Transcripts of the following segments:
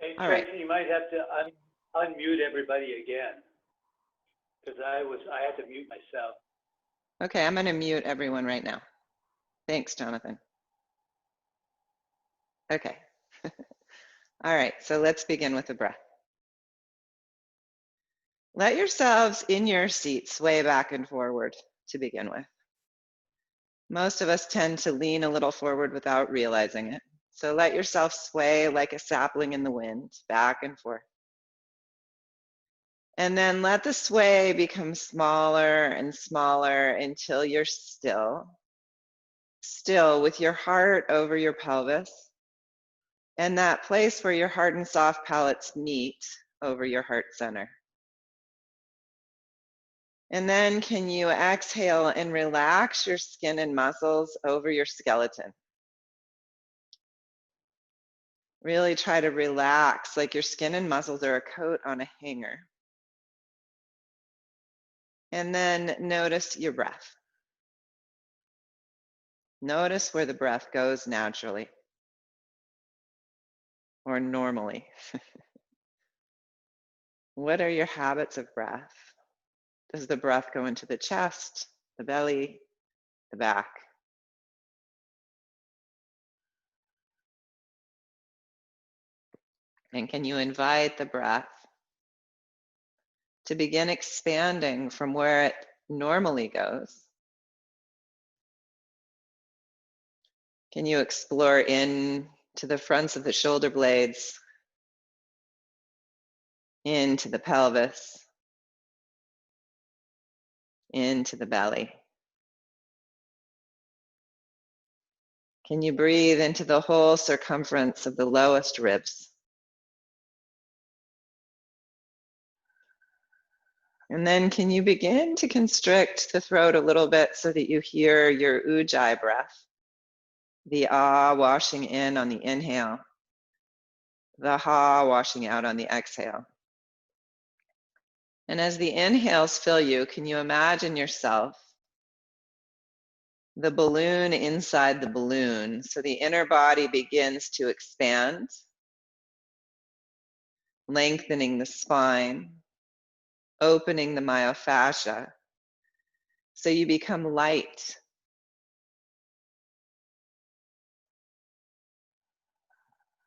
Hey, All right. Tracy, you might have to unmute everybody again, because I had to mute myself. Okay, I'm going to mute everyone right now. Thanks, Jonathan. Okay. All right, so let's begin with the breath. Let yourselves in your seat sway back and forward to begin with. Most of us tend to lean a little forward without realizing it. So let yourself sway like a sapling in the wind, back and forth. And then let the sway become smaller and smaller until you're still with your heart over your pelvis, and that place where your hard and soft palates meet over your heart center. And then can you exhale and relax your skin and muscles over your skeleton? Really try to relax like your skin and muscles are a coat on a hanger. And then notice your breath. Notice where the breath goes naturally or normally. What are your habits of breath? Does the breath go into the chest, the belly, the back? And can you invite the breath to begin expanding from where it normally goes? Can you explore in to the fronts of the shoulder blades, into the pelvis, into the belly? Can you breathe into the whole circumference of the lowest ribs? And then can you begin to constrict the throat a little bit so that you hear your ujjayi breath? The ah washing in on the inhale, the ha washing out on the exhale. And as the inhales fill you, can you imagine yourself the balloon inside the balloon? So the inner body begins to expand, lengthening the spine, opening the myofascia. So you become light.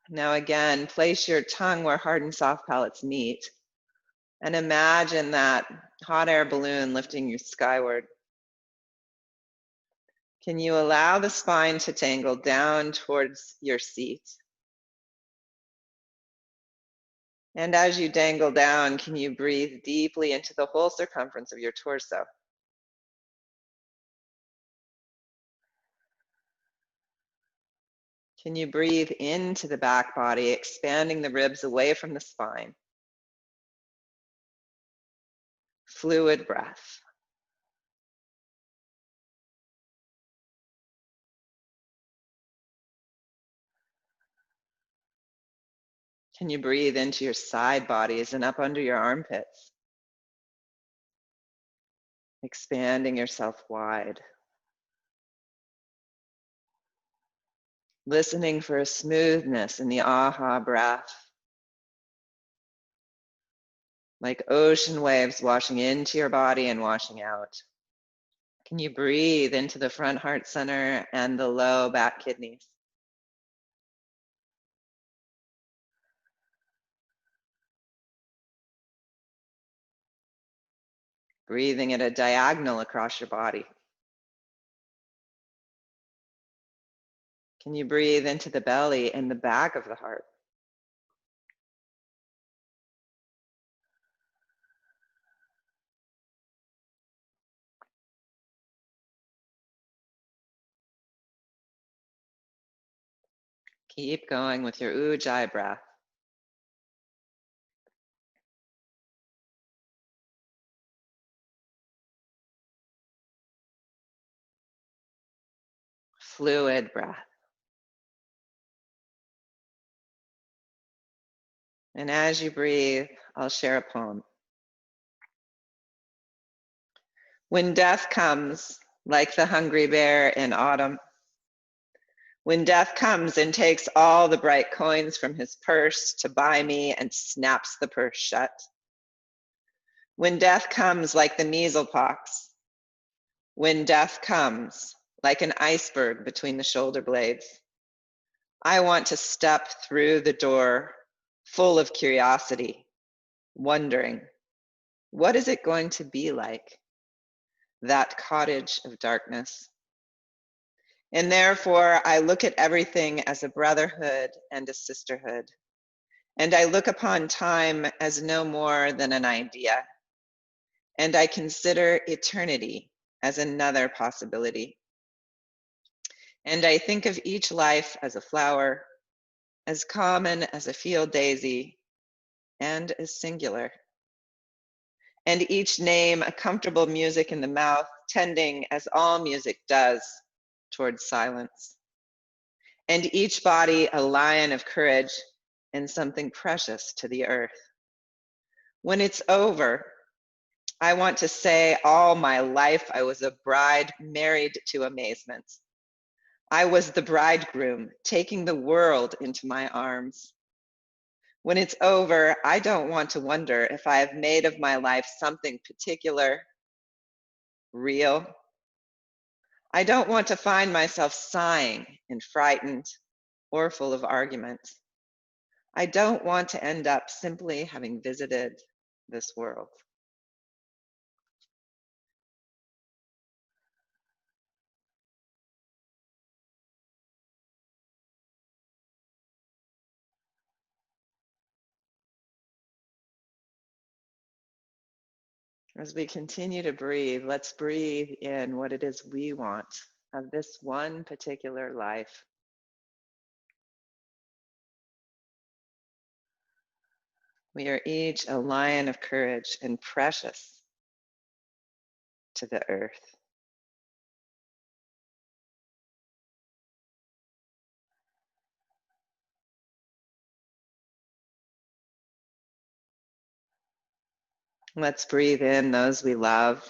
Now again, place your tongue where hard and soft palates meet, and imagine that hot air balloon lifting you skyward. Can you allow the spine to dangle down towards your seat? And as you dangle down, can you breathe deeply into the whole circumference of your torso? Can you breathe into the back body, expanding the ribs away from the spine? Fluid breath. Can you breathe into your side bodies and up under your armpits? Expanding yourself wide. Listening for a smoothness in the aha breath. Like ocean waves washing into your body and washing out. Can you breathe into the front heart center and the low back kidneys? Breathing at a diagonal across your body. Can you breathe into the belly and the back of the heart? Keep going with your ujjayi breath. Fluid breath. And as you breathe, I'll share a poem. When death comes, like the hungry bear in autumn, When death comes and takes all the bright coins from his purse to buy me and snaps the purse shut. When death comes like the measles pox. When death comes like an iceberg between the shoulder blades. I want to step through the door full of curiosity, wondering, what is it going to be like? That cottage of darkness. And therefore, I look at everything as a brotherhood and a sisterhood. And I look upon time as no more than an idea. And I consider eternity as another possibility. And I think of each life as a flower, as common as a field daisy, and as singular. And each name a comfortable music in the mouth, tending as all music does towards silence. And each body a lion of courage and something precious to the earth. When it's over, I want to say all my life I was a bride married to amazement. I was the bridegroom taking the world into my arms. When it's over, I don't want to wonder if I have made of my life something particular, real. I don't want to find myself sighing and frightened or full of argument. I don't want to end up simply having visited this world. As we continue to breathe, let's breathe in what it is we want of this one particular life. We are each a lion of courage and precious to the earth. Let's breathe in those we love.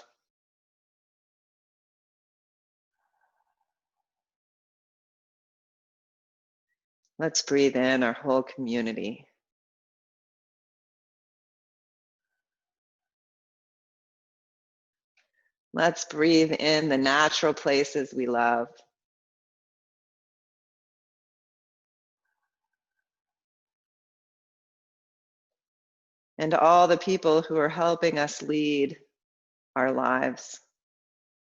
Let's breathe in our whole community. Let's breathe in the natural places we love. And all the people who are helping us lead our lives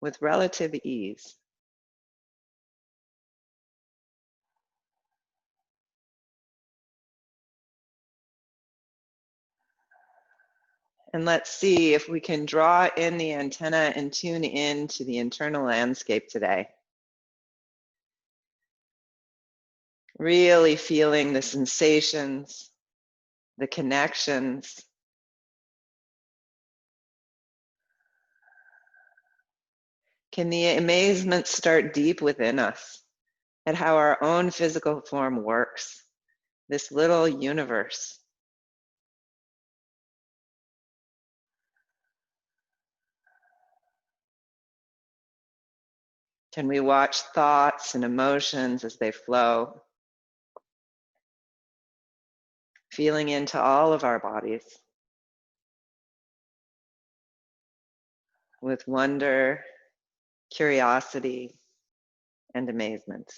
with relative ease. And let's see if we can draw in the antenna and tune in to the internal landscape today. Really feeling the sensations, the connections. Can the amazement start deep within us at how our own physical form works, this little universe? Can we watch thoughts and emotions as they flow, feeling into all of our bodies with wonder, curiosity, and amazement?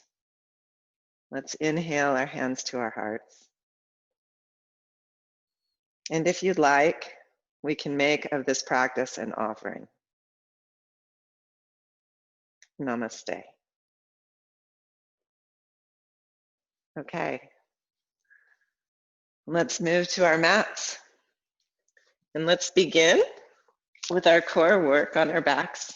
Let's inhale our hands to our hearts. And if you'd like, we can make of this practice an offering. Namaste. Okay. Let's move to our mats. And let's begin with our core work on our backs.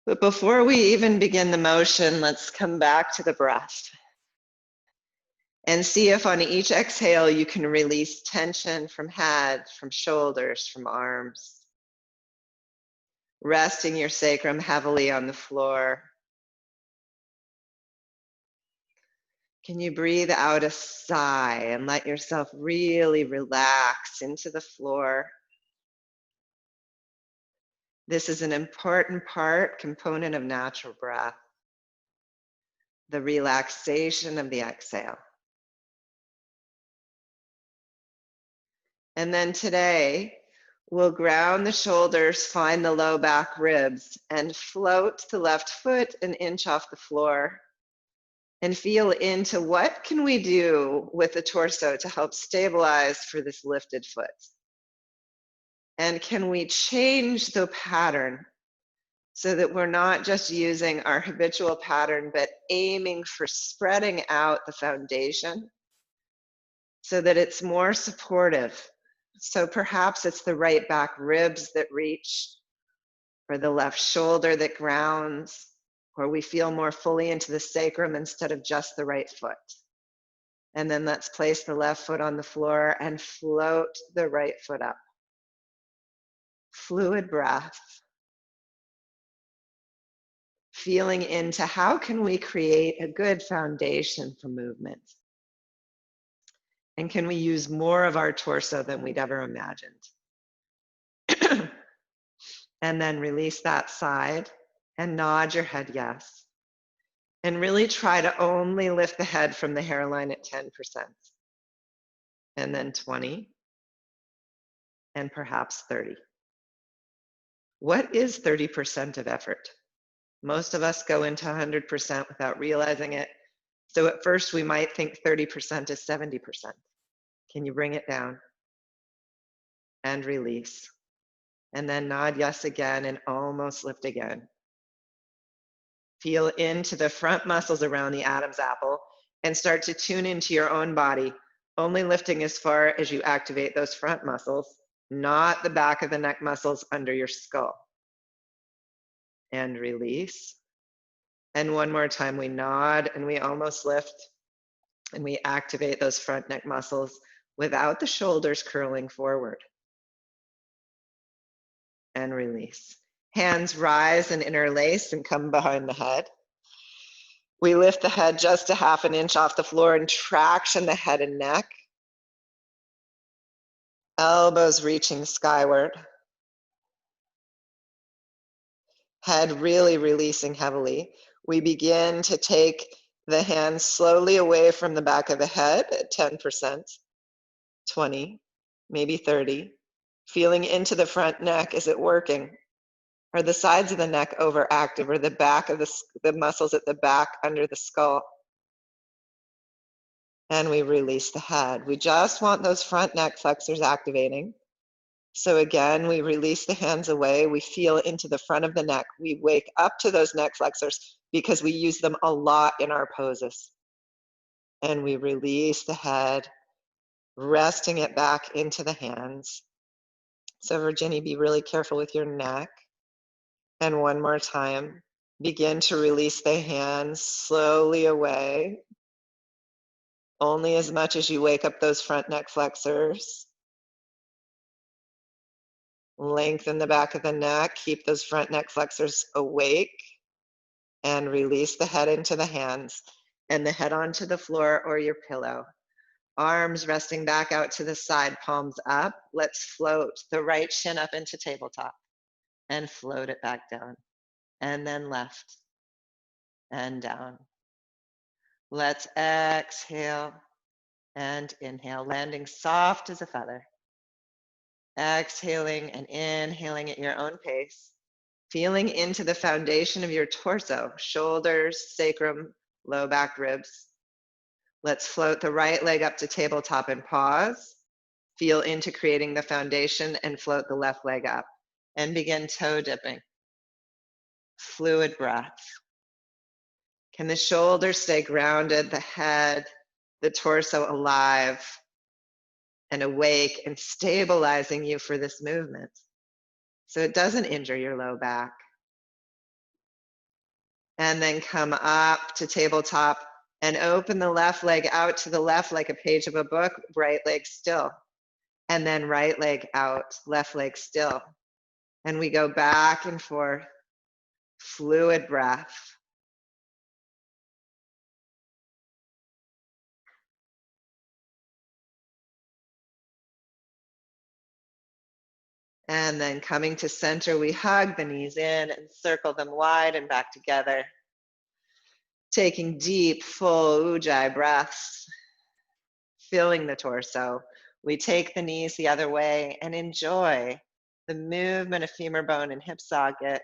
But before we even begin the motion, let's come back to the breath. And see if on each exhale you can release tension from head, from shoulders, from arms. Resting your sacrum heavily on the floor. Can you breathe out a sigh and let yourself really relax into the floor? This is an important component of natural breath, the relaxation of the exhale. And then today, we'll ground the shoulders, find the low back ribs, and float the left foot an inch off the floor. And feel into what can we do with the torso to help stabilize for this lifted foot? And can we change the pattern so that we're not just using our habitual pattern, but aiming for spreading out the foundation so that it's more supportive? So perhaps it's the right back ribs that reach, or the left shoulder that grounds, or we feel more fully into the sacrum instead of just the right foot. And then let's place the left foot on the floor and float the right foot up. Fluid breath. Feeling into how can we create a good foundation for movement? And can we use more of our torso than we'd ever imagined? And then release that side and nod your head yes. And really try to only lift the head from the hairline at 10%. And then 20. And perhaps 30. What is 30% of effort? Most of us go into 100% without realizing it. So at first we might think 30% is 70%. Can you bring it down? And release. And then nod yes again and almost lift again. Feel into the front muscles around the Adam's apple and start to tune into your own body, only lifting as far as you activate those front muscles, not the back of the neck muscles under your skull. And release. And one more time, we nod and we almost lift and we activate those front neck muscles without the shoulders curling forward. And release. Hands rise and interlace and come behind the head. We lift the head just a half an inch off the floor and traction the head and neck. Elbows reaching skyward. Head really releasing heavily. We begin to take the hands slowly away from the back of the head at 10%, 20, maybe 30. Feeling into the front neck. Is it working? Are the sides of the neck overactive, or the back of the muscles at the back under the skull? And we release the head. We just want those front neck flexors activating. So again, we release the hands away. We feel into the front of the neck. We wake up to those neck flexors because we use them a lot in our poses. And we release the head, resting it back into the hands. So Virginia, be really careful with your neck. And one more time, begin to release the hands slowly away. Only as much as you wake up those front neck flexors. Lengthen the back of the neck, keep those front neck flexors awake, and release the head into the hands and the head onto the floor or your pillow. Arms resting back out to the side, palms up. Let's float the right shin up into tabletop and float it back down. And then left and down. Let's exhale and inhale, landing soft as a feather. Exhaling and inhaling at your own pace. Feeling into the foundation of your torso, shoulders, sacrum, low back ribs. Let's float the right leg up to tabletop and pause. Feel into creating the foundation and float the left leg up. And begin toe dipping. Fluid breath. Can the shoulders stay grounded, the head, the torso alive and awake and stabilizing you for this movement so it doesn't injure your low back? And then come up to tabletop and open the left leg out to the left like a page of a book, right leg still. And then right leg out, left leg still. And we go back and forth, fluid breath. And then coming to center, we hug the knees in and circle them wide and back together. Taking deep, full ujjayi breaths, filling the torso. We take the knees the other way and enjoy the movement of femur bone and hip socket.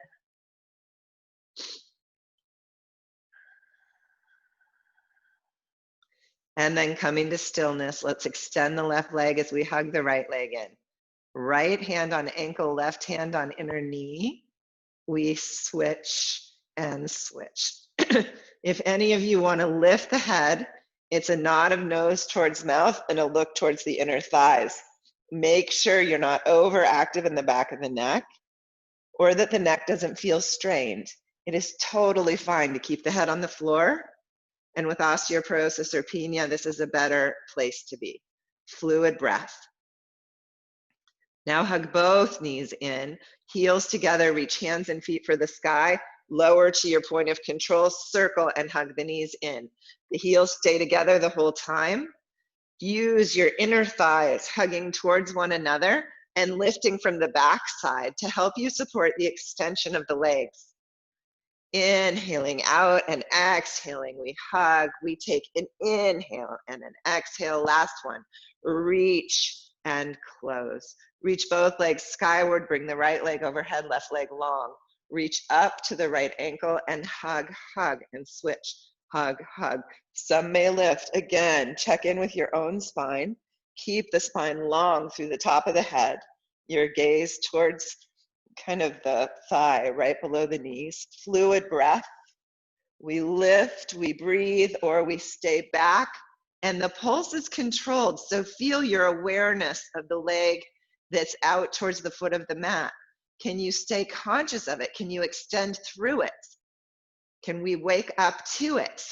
And then coming to stillness, let's extend the left leg as we hug the right leg in. Right hand on ankle, left hand on inner knee. We switch and switch. If any of you want to lift the head, it's a nod of nose towards mouth and a look towards the inner thighs. Make sure you're not overactive in the back of the neck or that the neck doesn't feel strained. It is totally fine to keep the head on the floor. And with osteoporosis or penia, this is a better place to be. Fluid breath. Now hug both knees in, heels together, reach hands and feet for the sky, lower to your point of control, circle and hug the knees in. The heels stay together the whole time. Use your inner thighs hugging towards one another and lifting from the back side to help you support the extension of the legs. Inhaling out and exhaling, we hug. We take an inhale and an exhale. Last one, reach and close. Reach both legs skyward, bring the right leg overhead, left leg long. Reach up to the right ankle and hug, hug, and switch. Hug, hug. Some may lift. Again, check in with your own spine. Keep the spine long through the top of the head. Your gaze towards kind of the thigh right below the knees. Fluid breath. We lift, we breathe, or we stay back. And the pulse is controlled. So feel your awareness of the leg that's out towards the foot of the mat. Can you stay conscious of it? Can you extend through it? Can we wake up to it?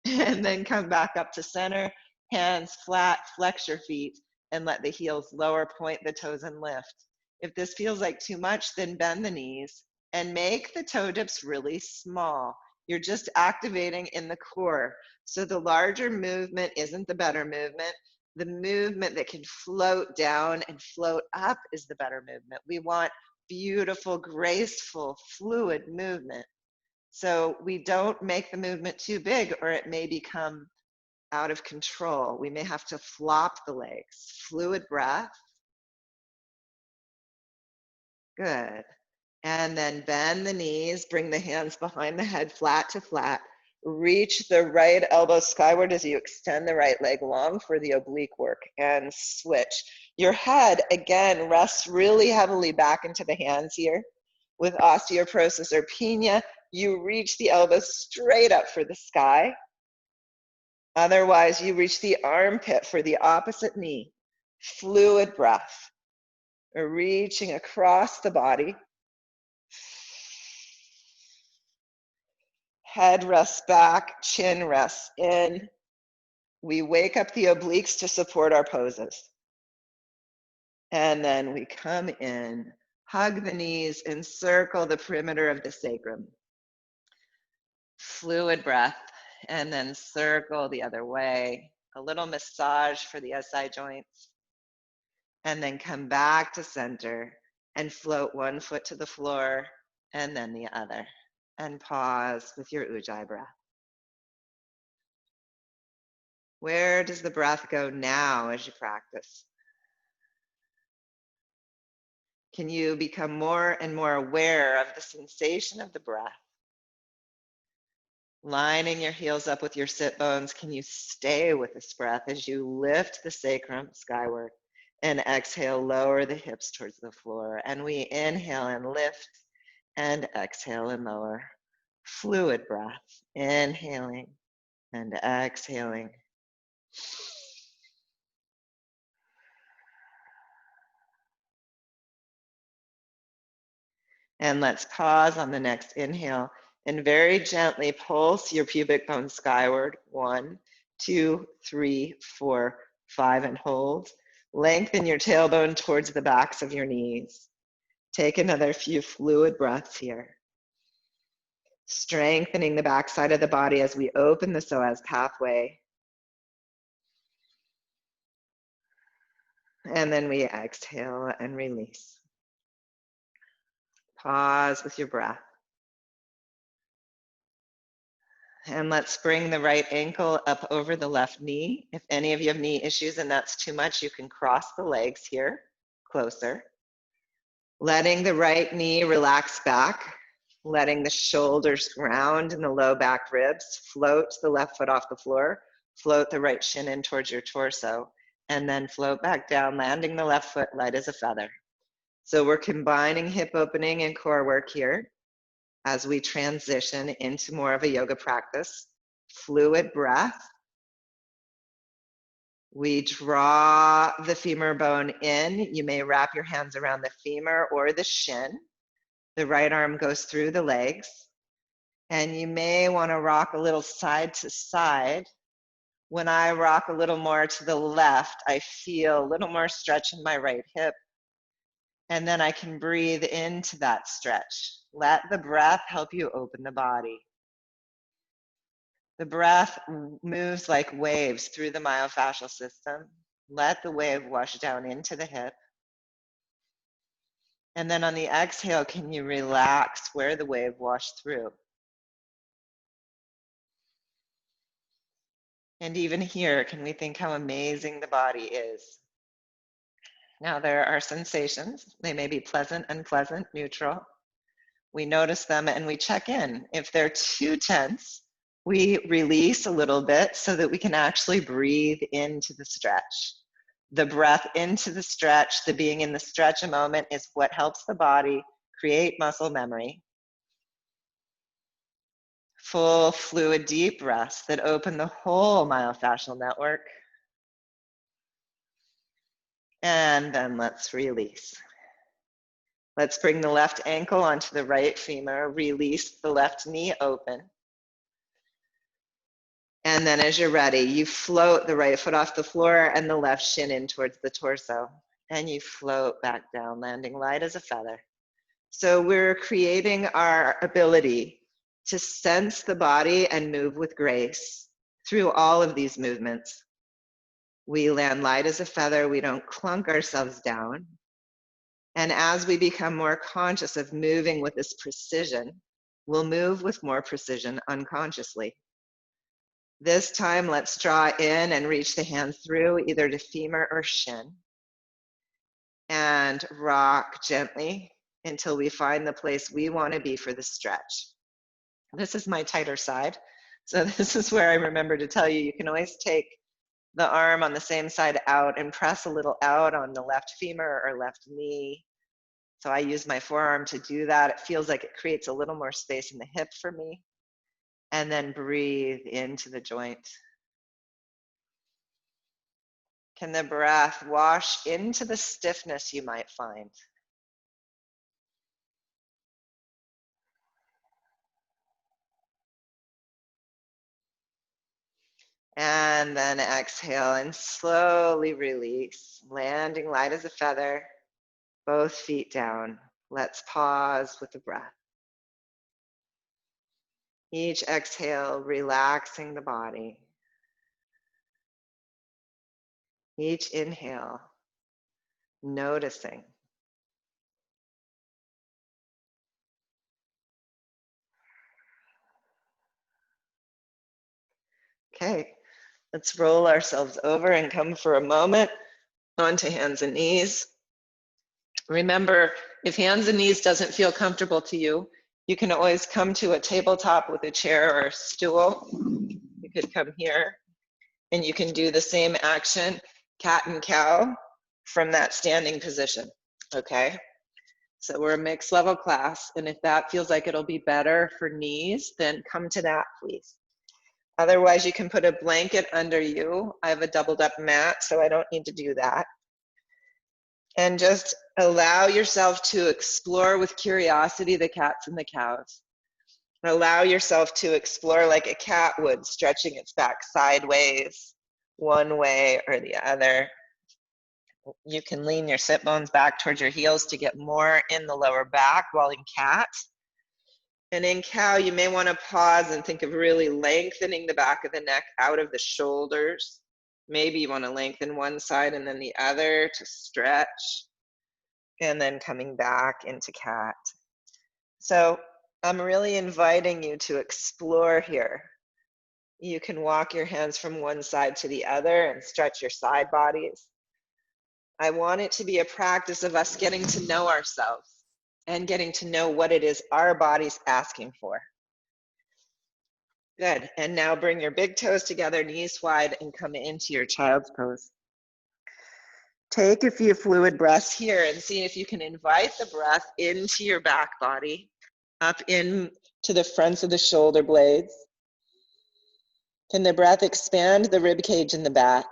And then come back up to center, hands flat, flex your feet, and let the heels lower, point the toes and lift. If this feels like too much, then bend the knees and make the toe dips really small. You're just activating in the core. So the larger movement isn't the better movement. The movement that can float down and float up is the better movement. We want beautiful, graceful, fluid movement. So we don't make the movement too big or it may become out of control. We may have to flop the legs. Fluid breath. Good. And then bend the knees, bring the hands behind the head, flat to flat. Reach the right elbow skyward as you extend the right leg long for the oblique work and switch. Your head, again, rests really heavily back into the hands here. With osteoporosis or penia, you reach the elbows straight up for the sky. Otherwise, you reach the armpit for the opposite knee. Fluid breath. Reaching across the body. Head rests back, chin rests in. We wake up the obliques to support our poses. And then we come in, hug the knees, encircle the perimeter of the sacrum. Fluid breath, and then circle the other way. A little massage for the SI joints. And then come back to center and float one foot to the floor and then the other. And pause with your ujjayi breath. Where does the breath go now as you practice? Can you become more and more aware of the sensation of the breath? Lining your heels up with your sit bones, can you stay with this breath as you lift the sacrum skyward and exhale, lower the hips towards the floor. And we inhale and lift and exhale and lower. Fluid breath, inhaling and exhaling. And let's pause on the next inhale and very gently pulse your pubic bone skyward. 1, 2, 3, 4, 5, and hold. Lengthen your tailbone towards the backs of your knees. Take another few fluid breaths here. Strengthening the backside of the body as we open the psoas pathway. And then we exhale and release. Pause with your breath. And let's bring the right ankle up over the left knee. If any of you have knee issues and that's too much, you can cross the legs here, closer. Letting the right knee relax back, letting the shoulders ground in the low back ribs, float the left foot off the floor, float the right shin in towards your torso, and then float back down, landing the left foot light as a feather. So we're combining hip opening and core work here as we transition into more of a yoga practice. Fluid breath. We draw the femur bone in. You may wrap your hands around the femur or the shin. The right arm goes through the legs. And you may want to rock a little side to side. When I rock a little more to the left, I feel a little more stretch in my right hip. And then I can breathe into that stretch. Let the breath help you open the body. The breath moves like waves through the myofascial system. Let the wave wash down into the hip. And then on the exhale, can you relax where the wave washed through? And even here, can we think how amazing the body is? Now there are sensations. They may be pleasant, unpleasant, neutral. We notice them and we check in. If they're too tense, we release a little bit so that we can actually breathe into the stretch. The breath into the stretch, the being in the stretch a moment is what helps the body create muscle memory. Full fluid deep breaths that open the whole myofascial network. And then let's release. Let's bring the left ankle onto the right femur, release the left knee open. And then as you're ready, you float the right foot off the floor and the left shin in towards the torso. And you float back down, landing light as a feather. So we're creating our ability to sense the body and move with grace through all of these movements. We land light as a feather. We don't clunk ourselves down. And as we become more conscious of moving with this precision, we'll move with more precision unconsciously. This time, let's draw in and reach the hands through either to femur or shin. And rock gently until we find the place we want to be for the stretch. This is my tighter side. So this is where I remember to tell you, you can always take the arm on the same side out and press a little out on the left femur or left knee. So I use my forearm to do that. It feels like it creates a little more space in the hip for me. And then breathe into the joint. Can the breath wash into the stiffness you might find? And then exhale and slowly release, landing light as a feather, both feet down. Let's pause with the breath. Each exhale, relaxing the body. Each inhale, noticing. Okay, let's roll ourselves over and come for a moment onto hands and knees. Remember, if hands and knees doesn't feel comfortable to you, you can always come to a tabletop with a chair or a stool. You could come here and you can do the same action, cat and cow, from that standing position, okay? So we're a mixed level class, and if that feels like it'll be better for knees, then come to that, please. Otherwise, you can put a blanket under you. I have a doubled up mat, so I don't need to do that. And just allow yourself to explore with curiosity the cats and the cows. Allow yourself to explore like a cat would, stretching its back sideways, one way or the other. You can lean your sit bones back towards your heels to get more in the lower back while in cat. And in cow, you may want to pause and think of really lengthening the back of the neck out of the shoulders. Maybe you want to lengthen one side and then the other to stretch, and then coming back into cat. So I'm really inviting you to explore here. You can walk your hands from one side to the other and stretch your side bodies. I want it to be a practice of us getting to know ourselves and getting to know what it is our body's asking for. Good. And now bring your big toes together, knees wide, and come into your child's pose. Take a few fluid breaths here and see if you can invite the breath into your back body, up in to the fronts of the shoulder blades. Can the breath expand the rib cage in the back?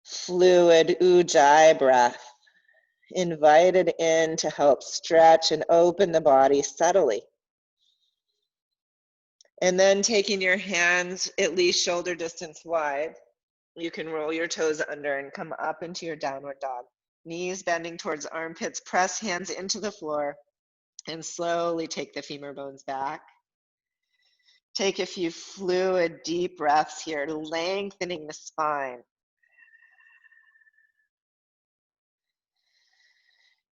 Fluid ujjayi breath, invited in to help stretch and open the body subtly. And then taking your hands at least shoulder distance wide, you can roll your toes under and come up into your downward dog. Knees bending towards armpits, press hands into the floor, and slowly take the femur bones back. Take a few fluid, deep breaths here, lengthening the spine.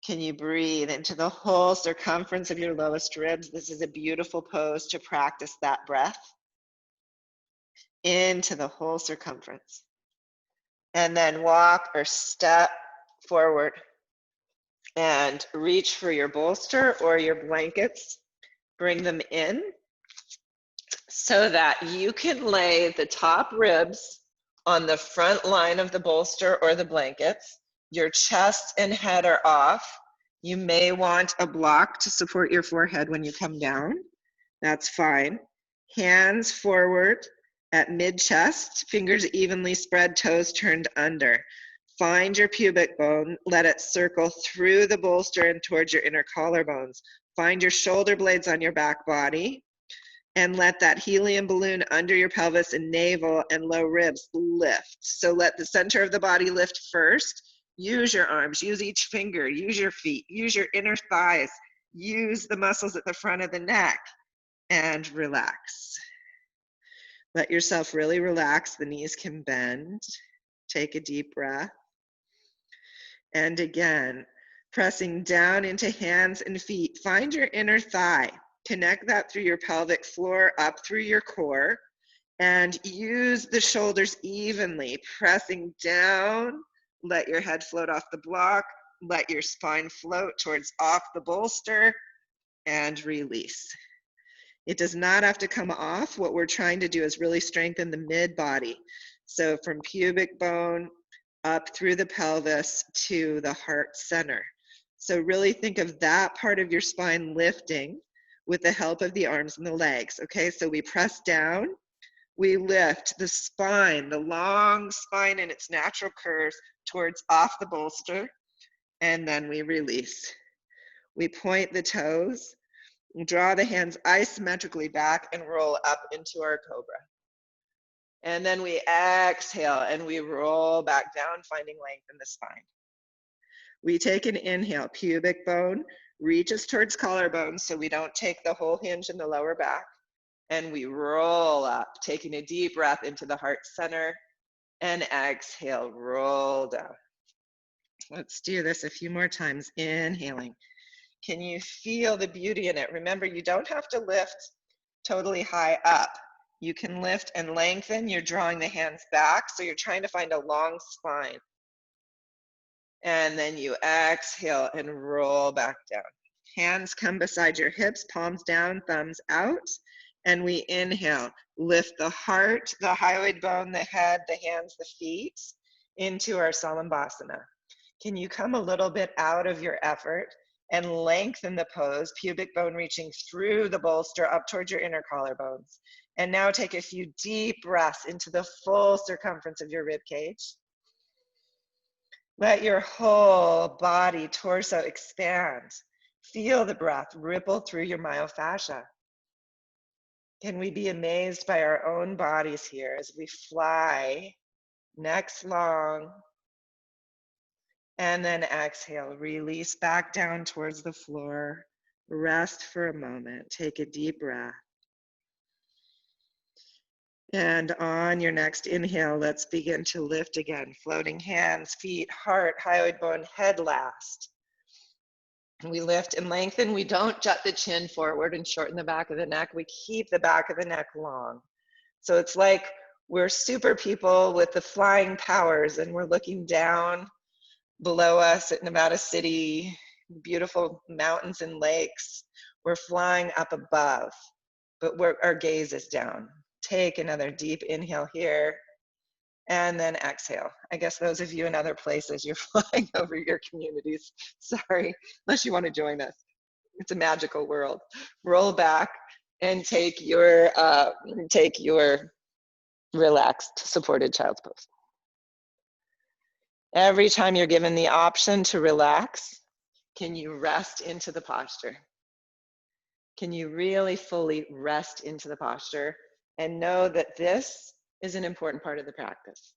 Can you breathe into the whole circumference of your lowest ribs? This is a beautiful pose to practice that breath into the whole circumference. And then walk or step forward and reach for your bolster or your blankets. Bring them in so that you can lay the top ribs on the front line of the bolster or the blankets. Your chest and head are off. You may want a block to support your forehead when you come down. That's fine. Hands forward at mid-chest, fingers evenly spread, toes turned under. Find your pubic bone, let it circle through the bolster and towards your inner collarbones. Find your shoulder blades on your back body, and let that helium balloon under your pelvis and navel and low ribs lift. So let the center of the body lift first. Use your arms, use each finger, use your feet, use your inner thighs, use the muscles at the front of the neck, and relax. Let yourself really relax. The knees can bend. Take a deep breath. And again, pressing down into hands and feet. Find your inner thigh. Connect that through your pelvic floor, up through your core, and use the shoulders evenly, pressing down. Let your head float off the block. Let your spine float towards off the bolster, and release. It does not have to come off. What we're trying to do is really strengthen the mid body. So from pubic bone up through the pelvis to the heart center. So really think of that part of your spine lifting with the help of the arms and the legs. Okay, so we press down, we lift the spine, the long spine in its natural curves towards off the bolster, and then we release. We point the toes, draw the hands isometrically back and roll up into our cobra. And then we exhale and we roll back down, finding length in the spine. We take an inhale, pubic bone reaches towards collarbone so we don't take the whole hinge in the lower back. And we roll up, taking a deep breath into the heart center, and exhale, roll down. Let's do this a few more times, inhaling. Can you feel the beauty in it? Remember, you don't have to lift totally high up. You can lift and lengthen. You're drawing the hands back, so you're trying to find a long spine. And then you exhale and roll back down. Hands come beside your hips, palms down, thumbs out. And we inhale, lift the heart, the hyoid bone, the head, the hands, the feet into our Salambhasana. Can you come a little bit out of your effort and lengthen the pose, pubic bone reaching through the bolster up towards your inner collarbones. And now take a few deep breaths into the full circumference of your rib cage. Let your whole body, torso expand. Feel the breath ripple through your myofascia. Can we be amazed by our own bodies here as we fly, necks long, and then exhale, release back down towards the floor. Rest for a moment. Take a deep breath. And on your next inhale, let's begin to lift again. Floating hands, feet, heart, hyoid bone, head last. And we lift and lengthen. We don't jut the chin forward and shorten the back of the neck. We keep the back of the neck long. So it's like we're super people with the flying powers, and we're looking down below us at Nevada City, beautiful mountains and lakes. We're flying up above, but our gaze is down. Take another deep inhale here, and then exhale. I guess those of you in other places, you're flying over your communities. Sorry, unless you want to join us. It's a magical world. Roll back and take your relaxed, supported child's pose. Every time you're given the option to relax, can you rest into the posture? Can you really fully rest into the posture and know that this is an important part of the practice?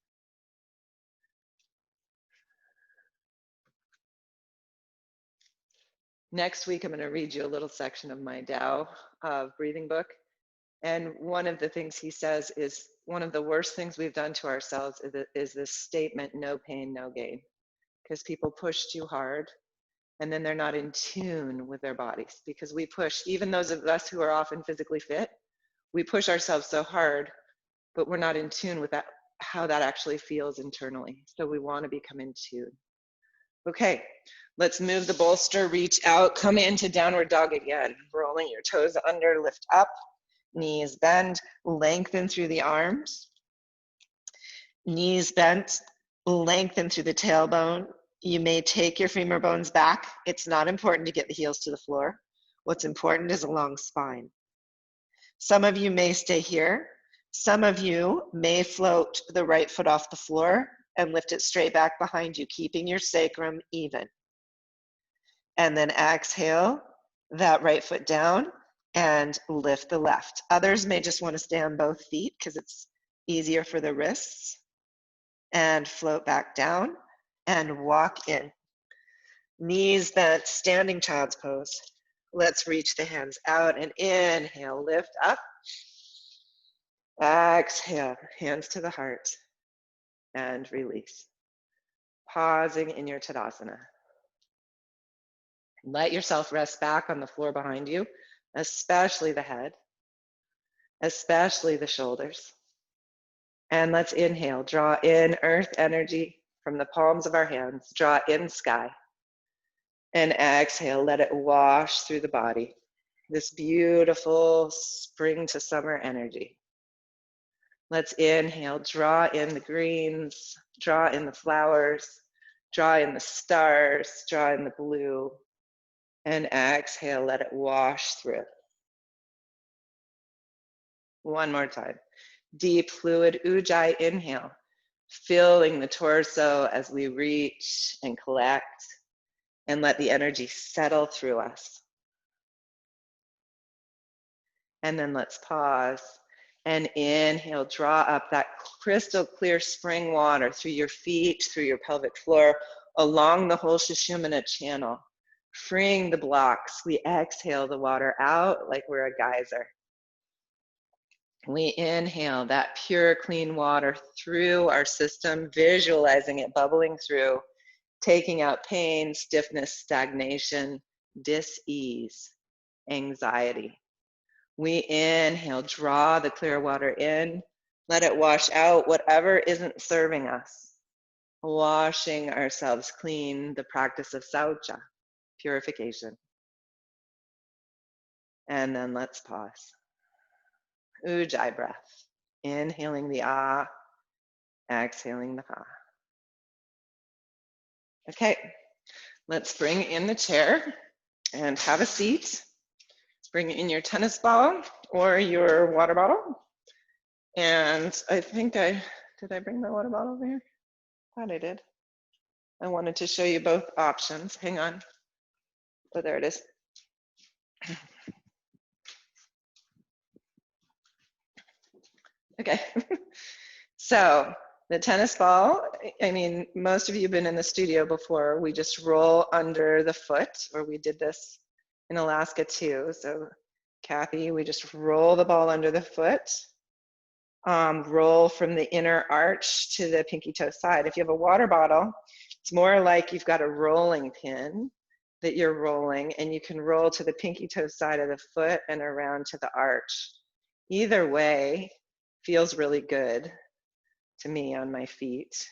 Next week, I'm going to read you a little section of my Tao breathing book. And one of the things he says is one of the worst things we've done to ourselves is this statement, no pain, no gain. Because people push too hard and then they're not in tune with their bodies. Because we push, even those of us who are often physically fit, we push ourselves so hard, but we're not in tune with that, how that actually feels internally. So we want to become in tune. Okay, let's move the bolster, reach out, come into downward dog again. Rolling your toes under, lift up, knees bend, lengthen through the arms. Knees bent, lengthen through the tailbone. You may take your femur bones back. It's not important to get the heels to the floor. What's important is a long spine. Some of you may stay here. Some of you may float the right foot off the floor and lift it straight back behind you, keeping your sacrum even. And then exhale that right foot down and lift the left. Others may just want to stay on both feet because it's easier for the wrists. And float back down and walk in. Knees bent, standing child's pose. Let's reach the hands out and inhale, lift up. Exhale, hands to the heart and release. Pausing in your Tadasana. Let yourself rest back on the floor behind you, especially the head, especially the shoulders. And let's inhale, draw in earth energy from the palms of our hands, draw in sky. And exhale, let it wash through the body. This beautiful spring to summer energy. Let's inhale, draw in the greens, draw in the flowers, draw in the stars, draw in the blue. And exhale, let it wash through. One more time. Deep fluid ujjayi inhale, filling the torso as we reach and collect, and let the energy settle through us. And then let's pause and inhale, draw up that crystal clear spring water through your feet, through your pelvic floor, along the whole Sushumna channel, freeing the blocks. We exhale the water out like we're a geyser. We inhale that pure, clean water through our system, visualizing it bubbling through, taking out pain, stiffness, stagnation, dis-ease, anxiety. We inhale, draw the clear water in, let it wash out whatever isn't serving us, washing ourselves clean, the practice of saucha, purification. And then let's pause. Ujjayi breath, inhaling the ah, exhaling the ha. Okay, let's bring in the chair and have a seat. Bring in your tennis ball or your water bottle. And I think did I bring my water bottle over here? Thought I did. I wanted to show you both options. Hang on. Oh, there it is. Okay. So the tennis ball, I mean, most of you have been in the studio before. We just roll under the foot, or we did this in Alaska too. So Kathy, we just roll the ball under the foot. roll from the inner arch to the pinky toe side. If you have a water bottle, it's more like you've got a rolling pin that you're rolling, and you can roll to the pinky toe side of the foot and around to the arch. Either way feels really good to me on my feet.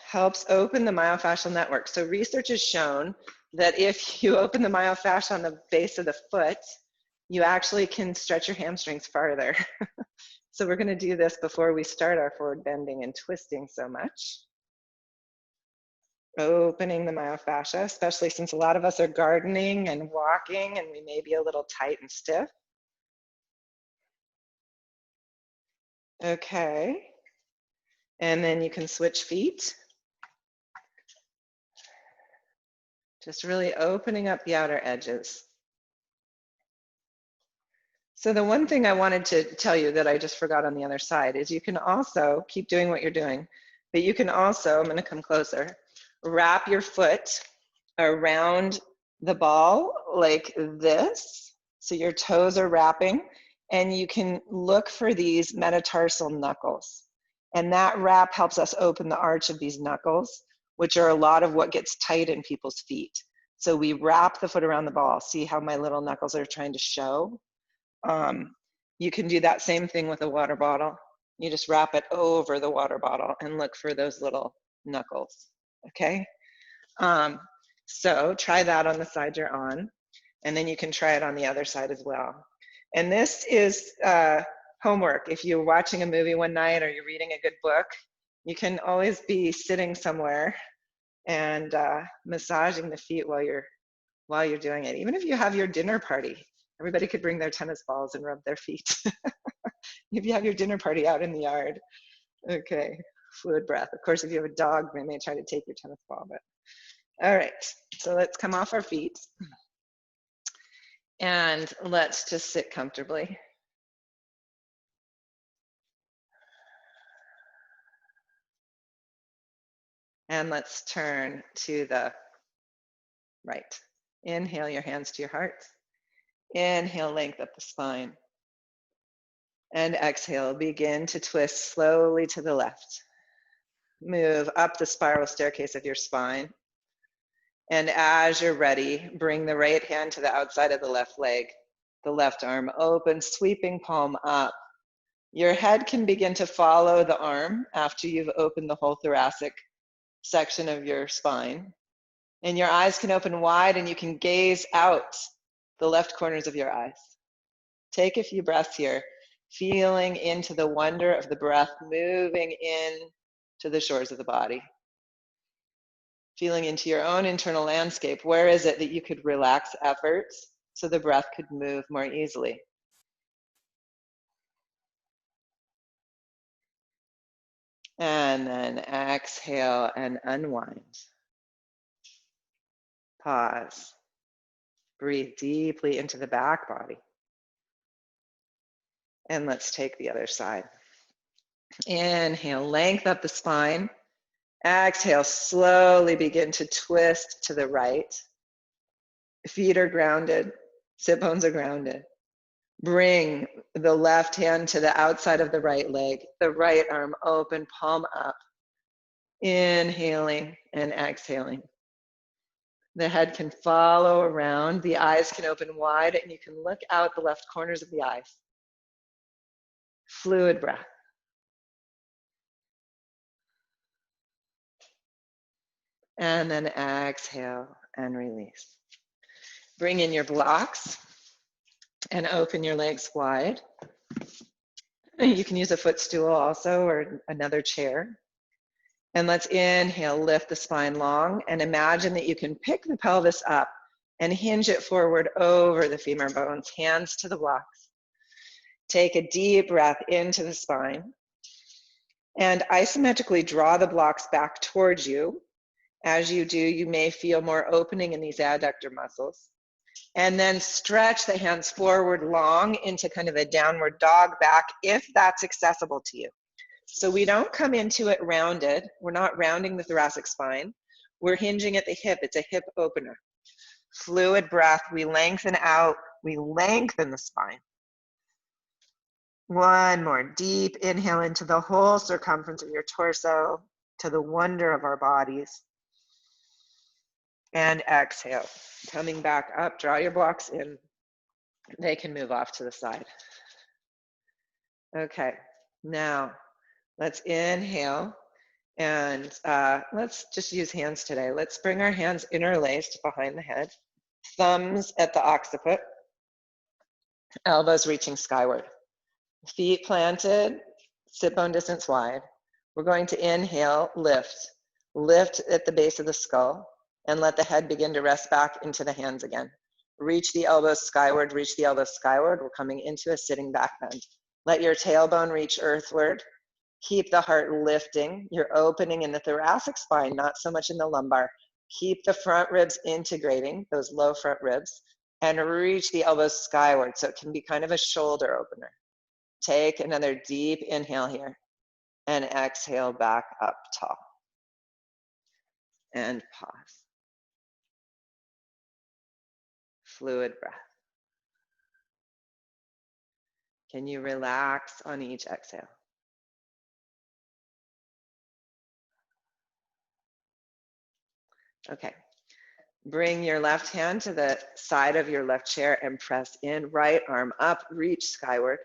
Helps open the myofascial network. So research has shown that if you open the myofascia on the base of the foot, you actually can stretch your hamstrings farther. So we're going to do this before we start our forward bending and twisting so much. Opening the myofascia, especially since a lot of us are gardening and walking and we may be a little tight and stiff. Okay. And then you can switch feet. Just really opening up the outer edges. So the one thing I wanted to tell you that I just forgot on the other side is you can also keep doing what you're doing, but you can also, I'm going to come closer, wrap your foot around the ball like this. So your toes are wrapping, and you can look for these metatarsal knuckles. And that wrap helps us open the arch of these knuckles, which are a lot of what gets tight in people's feet. So we wrap the foot around the ball. See how my little knuckles are trying to show? You can do that same thing with a water bottle. You just wrap it over the water bottle and look for those little knuckles, okay? So try that on the side you're on, and then you can try it on the other side as well. And this is homework. If you're watching a movie one night or you're reading a good book, you can always be sitting somewhere and massaging the feet while you're doing it. Even if you have your dinner party, everybody could bring their tennis balls and rub their feet. If you have your dinner party out in the yard. Okay, fluid breath. Of course, if you have a dog, they may try to take your tennis ball, but all right, so let's come off our feet and let's just sit comfortably. And let's turn to the right. Inhale your hands to your heart. Inhale, length up the spine. And exhale, begin to twist slowly to the left. Move up the spiral staircase of your spine. And as you're ready, bring the right hand to the outside of the left leg, the left arm open, sweeping palm up. Your head can begin to follow the arm after you've opened the whole thoracic section of your spine. And your eyes can open wide and you can gaze out the left corners of your eyes. Take a few breaths here, feeling into the wonder of the breath moving in to the shores of the body. Feeling into your own internal landscape. Where is it that you could relax efforts so the breath could move more easily? And then exhale and unwind. Pause. Breathe deeply into the back body. And let's take the other side. Inhale, length up the spine. Exhale, slowly begin to twist to the right. Feet are grounded, sit bones are grounded. Bring the left hand to the outside of the right leg, the right arm open, palm up. Inhaling and exhaling. The head can follow around, the eyes can open wide, and you can look out the left corners of the eyes. Fluid breath. And then exhale and release. Bring in your blocks and open your legs wide. You can use a footstool also or another chair. And let's inhale, lift the spine long, and imagine that you can pick the pelvis up and hinge it forward over the femur bones, hands to the blocks. Take a deep breath into the spine and isometrically draw the blocks back towards you. As you do, you may feel more opening in these adductor muscles. And then stretch the hands forward long into kind of a downward dog back if that's accessible to you. So we don't come into it rounded. We're not rounding the thoracic spine. We're hinging at the hip. It's a hip opener. Fluid breath. We lengthen out. We lengthen the spine. One more deep inhale into the whole circumference of your torso, to the wonder of our bodies. And exhale, coming back up, draw your blocks in. They can move off to the side. Okay, now let's inhale and let's just use hands today. Let's bring our hands interlaced behind the head, thumbs at the occiput, elbows reaching skyward. Feet planted, sit bone distance wide. We're going to inhale, lift. Lift at the base of the skull and let the head begin to rest back into the hands again. Reach the elbows skyward, reach the elbows skyward. We're coming into a sitting back bend. Let your tailbone reach earthward. Keep the heart lifting. You're opening in the thoracic spine, not so much in the lumbar. Keep the front ribs integrating, those low front ribs, and reach the elbows skyward so it can be kind of a shoulder opener. Take another deep inhale here and exhale back up tall. And pause. Fluid breath. Can you relax on each exhale? Okay. Bring your left hand to the side of your left chair and press in. Right arm up, reach skyward.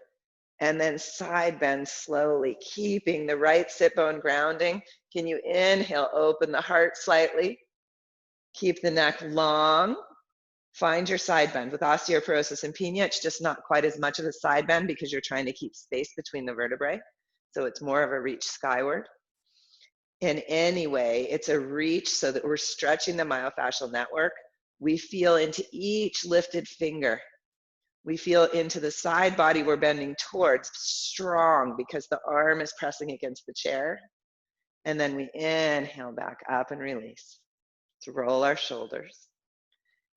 And then side bend slowly, keeping the right sit bone grounding. Can you inhale, open the heart slightly. Keep the neck long. Find your side bend. With osteoporosis and penia, it's just not quite as much of a side bend because you're trying to keep space between the vertebrae. So it's more of a reach skyward. In any way, it's a reach so that we're stretching the myofascial network. We feel into each lifted finger. We feel into the side body we're bending towards, strong because the arm is pressing against the chair. And then we inhale back up and release. To roll our shoulders.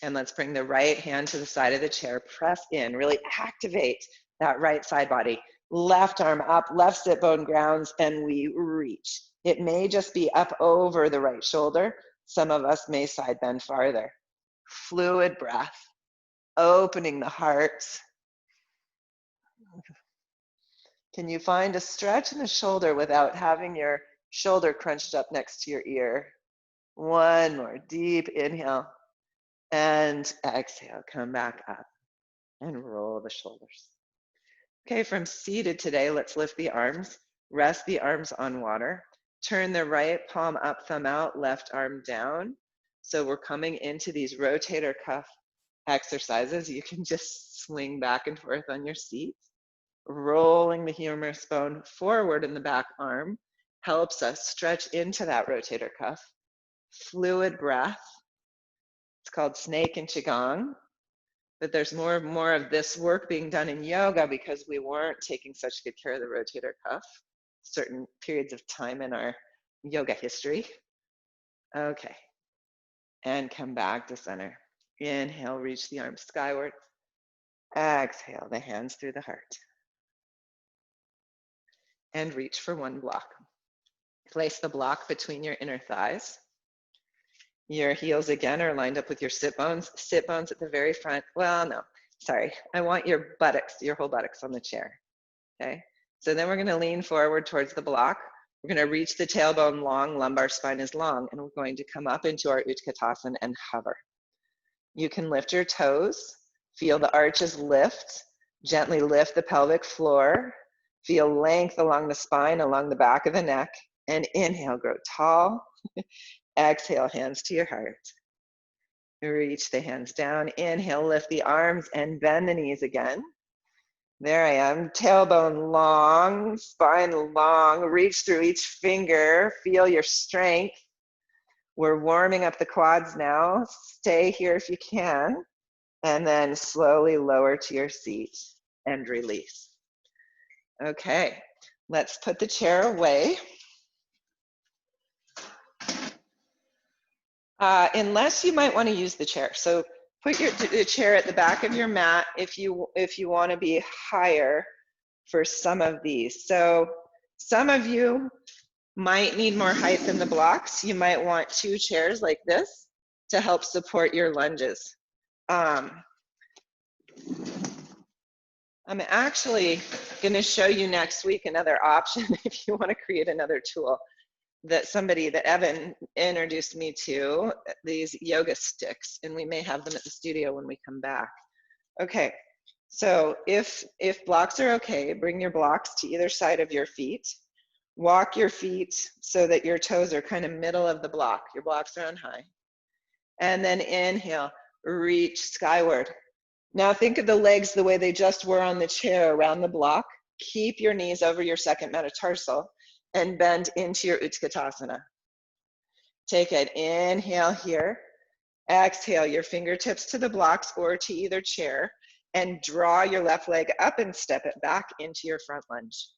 And let's bring the right hand to the side of the chair, press in, really activate that right side body. Left arm up, left sit bone grounds, and we reach. It may just be up over the right shoulder. Some of us may side bend farther. Fluid breath, opening the heart. Can you find a stretch in the shoulder without having your shoulder crunched up next to your ear? One more deep inhale. And exhale, come back up and roll the shoulders. Okay, from seated today, let's lift the arms, rest the arms on water, turn the right palm up, thumb out, left arm down. So we're coming into these rotator cuff exercises. You can just swing back and forth on your seat. Rolling the humerus bone forward in the back arm helps us stretch into that rotator cuff. Fluid breath. It's called snake and qigong, but there's more of this work being done in yoga because we weren't taking such good care of the rotator cuff certain periods of time in our yoga history. Okay, and come back to center. Inhale, reach the arms skyward. Exhale, the hands through the heart. And reach for one block. Place the block between your inner thighs. Your heels again are lined up with your sit bones at the very front. Well, no, sorry. I want your buttocks, your whole buttocks on the chair, okay? So then we're gonna lean forward towards the block. We're gonna reach the tailbone long, lumbar spine is long, and we're going to come up into our Utkatasana and hover. You can lift your toes, feel the arches lift, gently lift the pelvic floor, feel length along the spine, along the back of the neck, and inhale, grow tall. Exhale, hands to your heart. Reach the hands down. Inhale, lift the arms and bend the knees again. There I am. Tailbone long, spine long. Reach through each finger. Feel your strength. We're warming up the quads now. Stay here if you can. And then slowly lower to your seat and release. Okay, let's put the chair away. Unless you might want to use the chair. So put the chair at the back of your mat if you want to be higher for some of these. So some of you might need more height than the blocks. You might want 2 chairs like this to help support your lunges. I'm actually going to show you next week another option if you want to create another tool that Evan introduced me to, these yoga sticks, and we may have them at the studio when we come back. Okay, so if blocks are okay, bring your blocks to either side of your feet. Walk your feet so that your toes are kind of middle of the block. Your blocks are on high. And then inhale, reach skyward. Now think of the legs the way they just were on the chair around the block. Keep your knees over your second metatarsal and bend into your Utkatasana. Take an inhale here. Exhale your fingertips to the blocks or to either chair and draw your left leg up and step it back into your front lunge.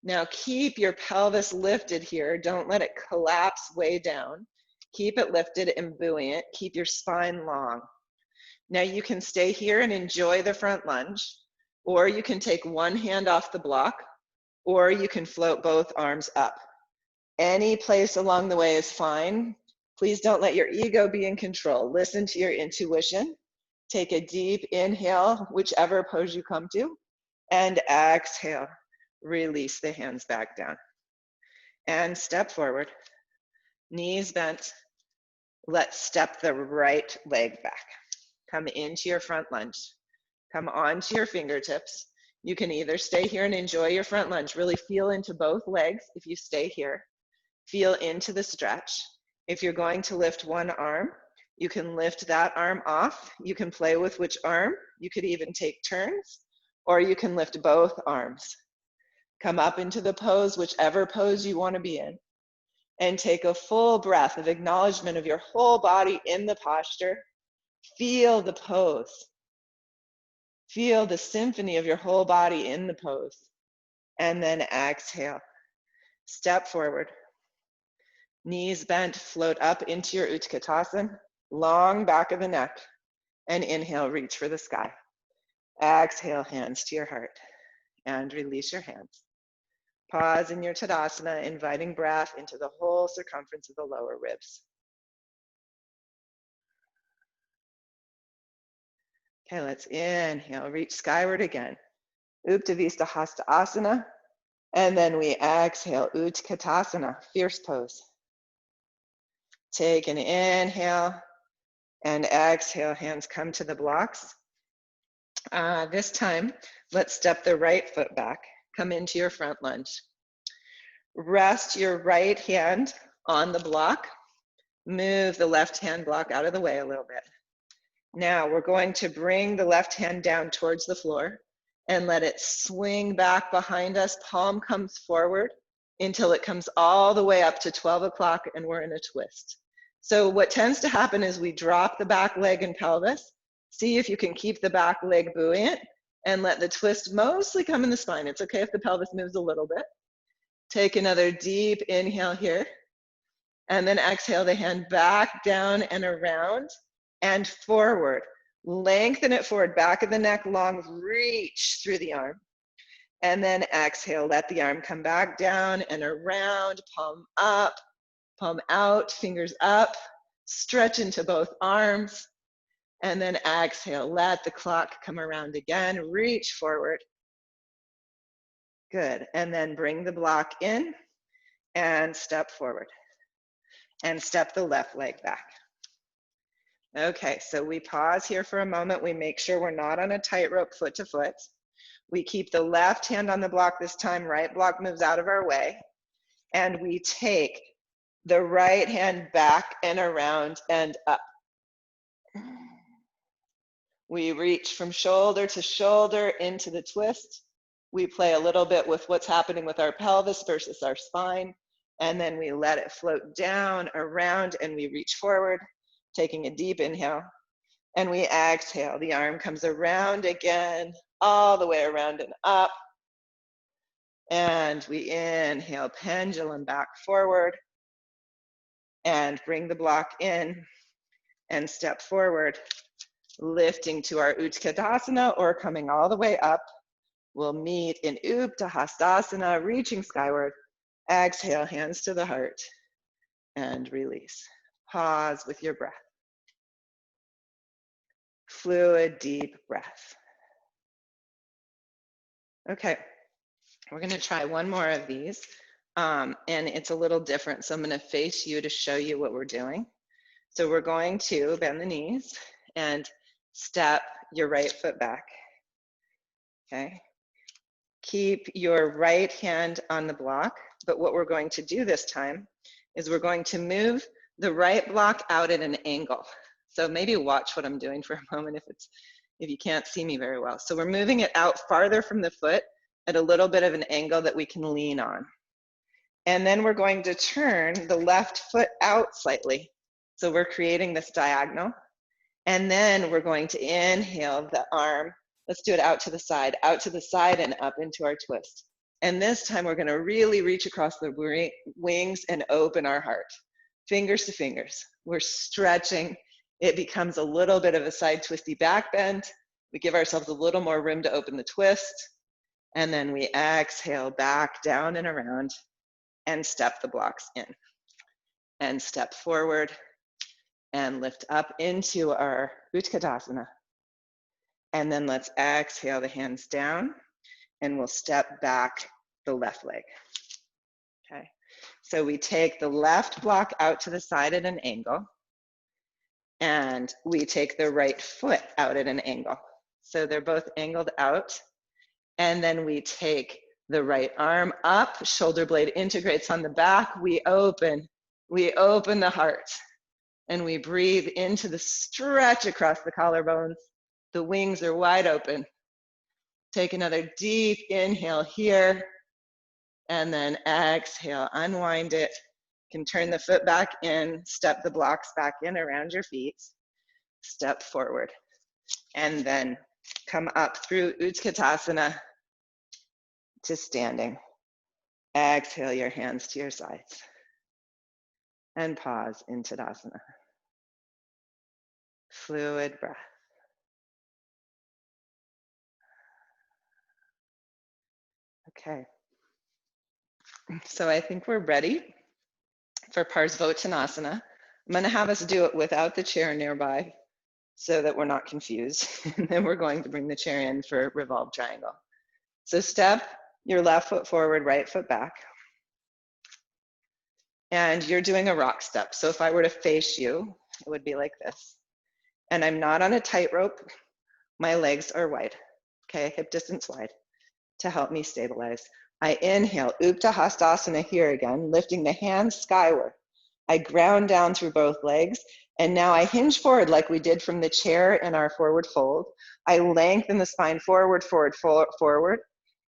Now keep your pelvis lifted here. Don't let it collapse way down. Keep it lifted and buoyant. Keep your spine long. Now you can stay here and enjoy the front lunge, or you can take one hand off the block, or you can float both arms up. Any place along the way is fine. Please don't let your ego be in control. Listen to your intuition. Take a deep inhale, whichever pose you come to, and exhale. Release the hands back down. And step forward. Knees bent. Let's step the right leg back. Come into your front lunge. Come onto your fingertips. You can either stay here and enjoy your front lunge. Really feel into both legs if you stay here. Feel into the stretch. If you're going to lift one arm, you can lift that arm off. You can play with which arm. You could even take turns, or you can lift both arms. Come up into the pose, whichever pose you want to be in, and take a full breath of acknowledgement of your whole body in the posture. Feel the pose. Feel the symphony of your whole body in the pose. And then exhale. Step forward. Knees bent, float up into your Utkatasana, long back of the neck, and inhale, reach for the sky. Exhale, hands to your heart, and release your hands. Pause in your Tadasana, inviting breath into the whole circumference of the lower ribs. Okay, let's inhale, reach skyward again. Uptavista Hasta Asana, and then we exhale, Utkatasana, fierce pose. Take an inhale and exhale, hands come to the blocks. This time, let's step the right foot back. Come into your front lunge. Rest your right hand on the block. Move the left hand block out of the way a little bit. Now we're going to bring the left hand down towards the floor and let it swing back behind us. Palm comes forward until it comes all the way up to 12 o'clock and we're in a twist. So what tends to happen is we drop the back leg and pelvis. See if you can keep the back leg buoyant and let the twist mostly come in the spine. It's okay if the pelvis moves a little bit. Take another deep inhale here. And then exhale the hand back down and around and forward. Lengthen it forward, back of the neck long, reach through the arm. And then exhale, let the arm come back down and around, palm up, palm out, fingers up, stretch into both arms. And then exhale, let the clock come around again, reach forward. Good, and then bring the block in and step forward. And step the left leg back. Okay, so we pause here for a moment. We make sure we're not on a tightrope foot to foot. We keep the left hand on the block this time, right block moves out of our way. And we take the right hand back and around and up. We reach from shoulder to shoulder into the twist. We play a little bit with what's happening with our pelvis versus our spine. And then we let it float down, around, and we reach forward, taking a deep inhale. And we exhale. The arm comes around again, all the way around and up. And we inhale, pendulum back forward. And bring the block in and step forward, lifting to our Utkatasana or coming all the way up. We'll meet in Uptahastasana, reaching skyward. Exhale, hands to the heart, and release. Pause with your breath. Fluid, deep breath. Okay, we're going to try one more of these, and it's a little different. So I'm going to face you to show you what we're doing. So we're going to bend the knees and step your right foot back. Okay. Keep your right hand on the block, but what we're going to do this time is we're going to move the right block out at an angle. So maybe watch what I'm doing for a moment if you can't see me very well. So we're moving it out farther from the foot at a little bit of an angle that we can lean on. And then we're going to turn the left foot out slightly. So we're creating this diagonal. And then we're going to inhale the arm. Let's do it out to the side and up into our twist. And this time we're going to really reach across the wings and open our heart. Fingers to fingers. We're stretching. It becomes a little bit of a side twisty back bend. We give ourselves a little more room to open the twist. And then we exhale back down and around and step the blocks in. And step forward and lift up into our Utkatasana. And then let's exhale the hands down and we'll step back the left leg. Okay, so we take the left block out to the side at an angle and we take the right foot out at an angle. So they're both angled out. And then we take the right arm up, shoulder blade integrates on the back. We open the heart. And we breathe into the stretch across the collarbones. The wings are wide open. Take another deep inhale here. And then exhale, unwind it. You can turn the foot back in, step the blocks back in around your feet. Step forward. And then come up through Utkatasana to standing. Exhale your hands to your sides. And pause in Tadasana. Fluid breath. Okay. So I think we're ready for Parsvottanasana. I'm going to have us do it without the chair nearby so that we're not confused. And then we're going to bring the chair in for revolved triangle. So step your left foot forward, right foot back. And you're doing a rock step. So if I were to face you, it would be like this. And I'm not on a tightrope. My legs are wide, okay, hip distance wide to help me stabilize. I inhale, Utthahastasana here again, lifting the hands skyward. I ground down through both legs, and now I hinge forward like we did from the chair in our forward fold. I lengthen the spine forward, forward, forward,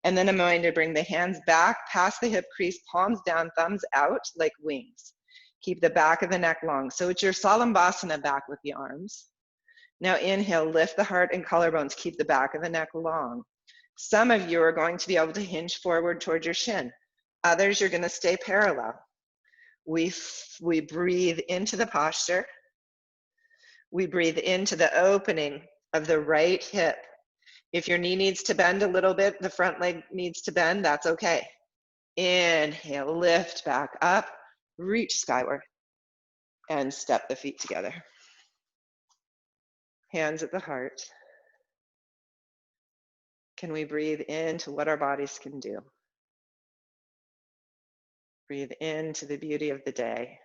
and then I'm going to bring the hands back past the hip crease, palms down, thumbs out like wings. Keep the back of the neck long. So it's your Salambhasana back with the arms. Now inhale, lift the heart and collarbones, keep the back of the neck long. Some of you are going to be able to hinge forward towards your shin. Others, you're going to stay parallel. We breathe into the posture. We breathe into the opening of the right hip. If your knee needs to bend a little bit, the front leg needs to bend, that's okay. Inhale, lift back up, reach skyward, and step the feet together. Hands at the heart. Can we breathe into what our bodies can do? Breathe into the beauty of the day.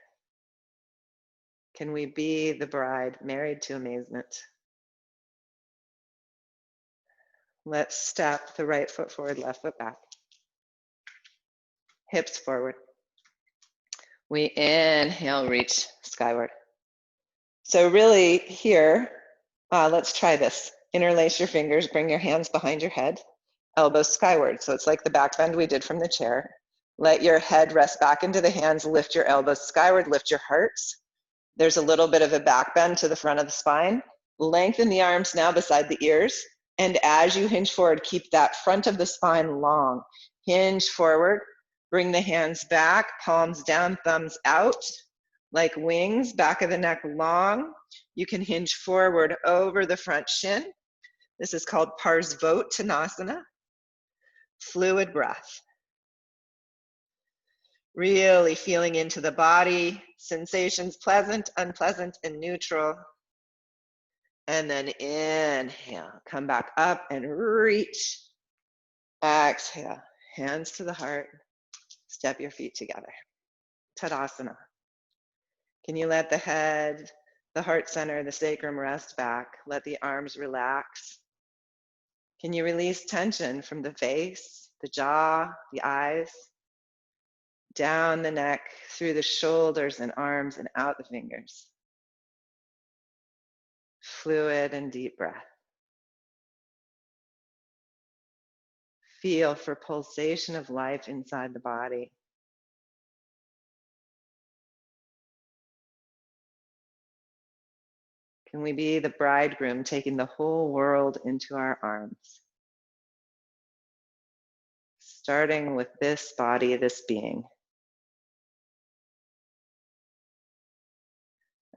Can we be the bride married to amazement? Let's step the right foot forward, left foot back. Hips forward. We inhale, reach skyward. So really here, let's try this. Interlace your fingers, bring your hands behind your head, elbows skyward. So it's like the back bend we did from the chair. Let your head rest back into the hands, lift your elbows skyward, lift your hearts. There's a little bit of a back bend to the front of the spine. Lengthen the arms now beside the ears. And as you hinge forward, keep that front of the spine long. Hinge forward, bring the hands back, palms down, thumbs out, like wings, back of the neck long. You can hinge forward over the front shin. This is called Parsvottanasana. Fluid breath. Really feeling into the body, sensations pleasant, unpleasant, and neutral. And then inhale, come back up and reach. Exhale, hands to the heart. Step your feet together. Tadasana. Can you let the head, the heart center, the sacrum rest back? Let the arms relax. Can you release tension from the face, the jaw, the eyes, down the neck, through the shoulders and arms and out the fingers? Fluid and deep breath. Feel for pulsation of life inside the body. Can we be the bridegroom taking the whole world into our arms? Starting with this body, this being.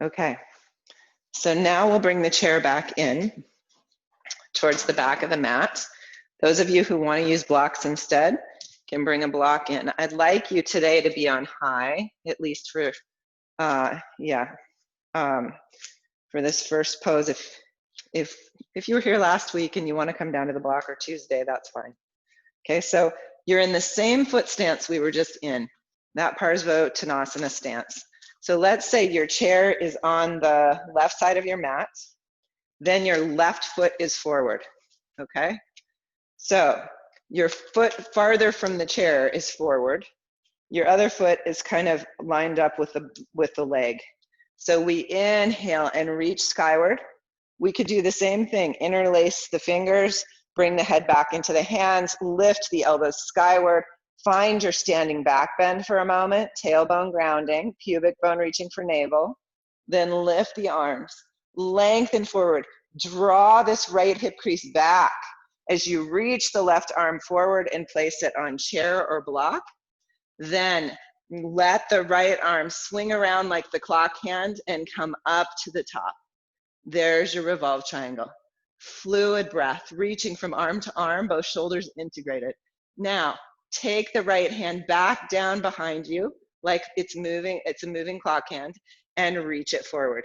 Okay, so now we'll bring the chair back in towards the back of the mat. Those of you who want to use blocks instead can bring a block in. I'd like you today to be on high, at least for, for this first pose. If you were here last week and you want to come down to the block or Tuesday, that's fine. Okay, so you're in the same foot stance we were just in, that Parsvottanasana stance. So let's say your chair is on the left side of your mat, then your left foot is forward, okay? So your foot farther from the chair is forward. Your other foot is kind of lined up with the leg. So we inhale and reach skyward. We could do the same thing, interlace the fingers, bring the head back into the hands, lift the elbows skyward, find your standing back bend for a moment, tailbone grounding, pubic bone reaching for navel, then lift the arms, lengthen forward, draw this right hip crease back as you reach the left arm forward and place it on chair or block. Then let the right arm swing around like the clock hand and come up to the top. There's your revolved triangle. Fluid breath, reaching from arm to arm, both shoulders integrated. Now, take the right hand back down behind you, like it's a moving clock hand, and reach it forward.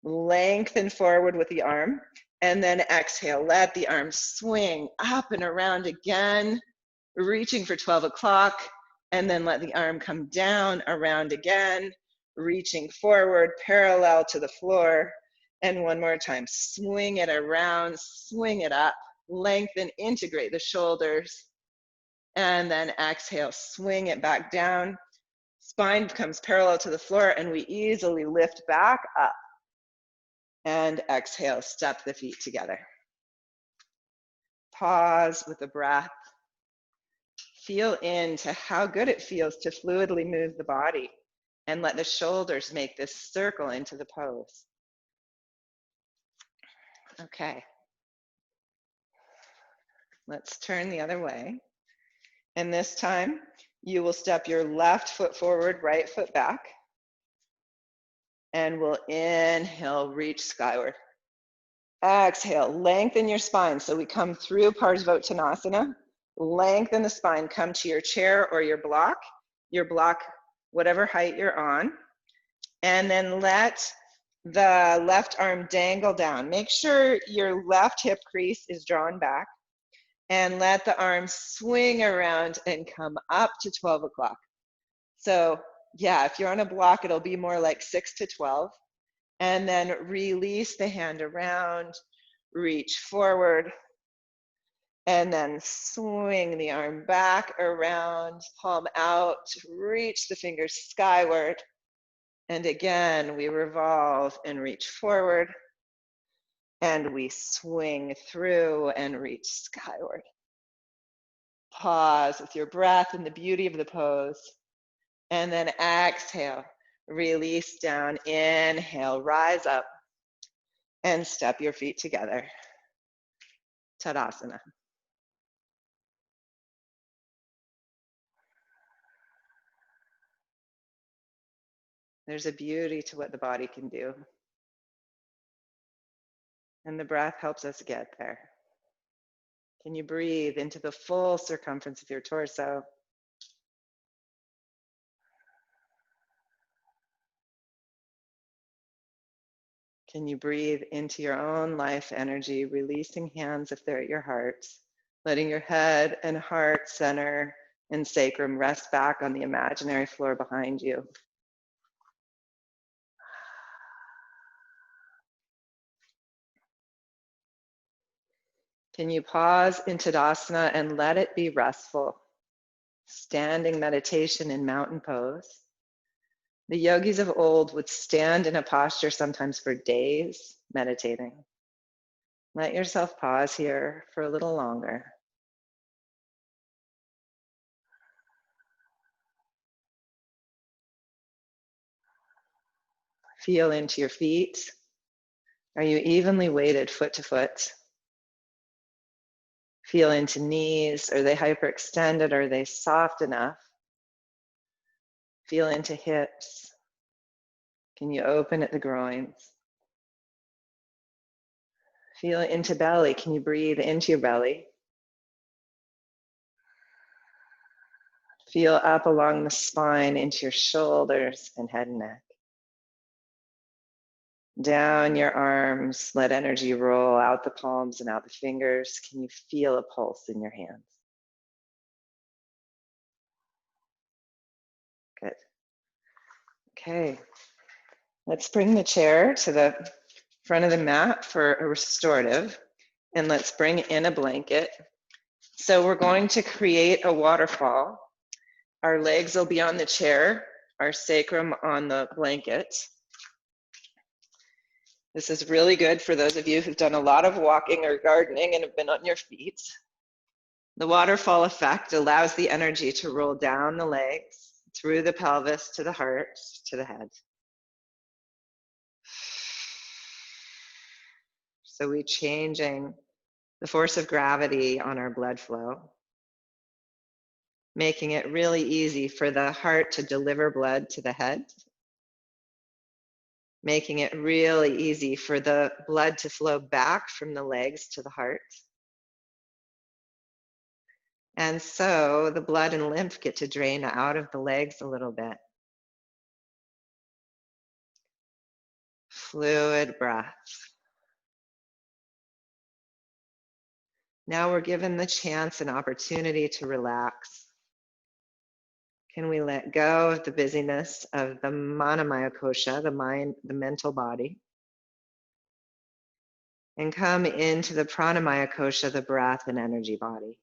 Lengthen forward with the arm, and then exhale. Let the arm swing up and around again, reaching for 12 o'clock, and then let the arm come down, around again, reaching forward, parallel to the floor. And one more time, swing it around, swing it up, lengthen, integrate the shoulders, and then exhale, swing it back down. Spine becomes parallel to the floor, and we easily lift back up. And exhale, step the feet together. Pause with the breath. Feel into how good it feels to fluidly move the body, and let the shoulders make this circle into the pose. Okay. Let's turn the other way. And this time, you will step your left foot forward, right foot back. And we'll inhale, reach skyward. Exhale, lengthen your spine. So we come through Parsvottanasana. Lengthen the spine, come to your chair or your block, whatever height you're on. And then let the left arm dangle down. Make sure your left hip crease is drawn back. And let the arms swing around and come up to 12 o'clock. So yeah, if you're on a block, it'll be more like 6 to 12. And then release the hand around, reach forward, and then swing the arm back around, palm out, reach the fingers skyward. And again, we revolve and reach forward. And we swing through and reach skyward. Pause with your breath and the beauty of the pose. And then exhale, release down, inhale, rise up, and step your feet together. Tadasana. There's a beauty to what the body can do. And the breath helps us get there. Can you breathe into the full circumference of your torso? Can you breathe into your own life energy, releasing hands if they're at your heart, letting your head and heart center and sacrum rest back on the imaginary floor behind you. Can you pause in Tadasana and let it be restful? Standing meditation in mountain pose. The yogis of old would stand in a posture sometimes for days meditating. Let yourself pause here for a little longer. Feel into your feet. Are you evenly weighted foot to foot? Feel into knees. Are they hyperextended? Are they soft enough? Feel into hips. Can you open at the groins? Feel into belly. Can you breathe into your belly? Feel up along the spine into your shoulders and head and neck. Down your arms, let energy roll out the palms and out the fingers. Can you feel a pulse in your hands? Good. Okay. Let's bring the chair to the front of the mat for a restorative, and let's bring in a blanket. So we're going to create a waterfall. Our legs will be on the chair, our sacrum on the blanket. This is really good for those of you who've done a lot of walking or gardening and have been on your feet. The waterfall effect allows the energy to roll down the legs, through the pelvis, to the heart, to the head. So we're changing the force of gravity on our blood flow, making it really easy for the heart to deliver blood to the head, making it really easy for the blood to flow back from the legs to the heart. And so the blood and lymph get to drain out of the legs a little bit. Fluid breath. Now we're given the chance and opportunity to relax. Can we let go of the busyness of the manamaya kosha, the mind, the mental body, and come into the pranamaya kosha, the breath and energy body?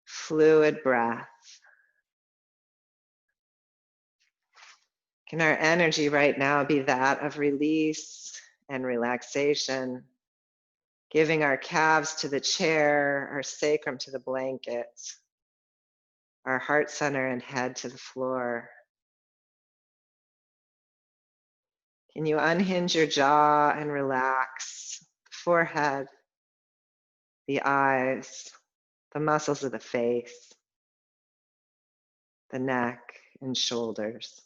Fluid breath. Can our energy right now be that of release and relaxation, giving our calves to the chair, our sacrum to the blanket, our heart center and head to the floor? Can you unhinge your jaw and relax the forehead, the eyes, the muscles of the face, the neck and shoulders?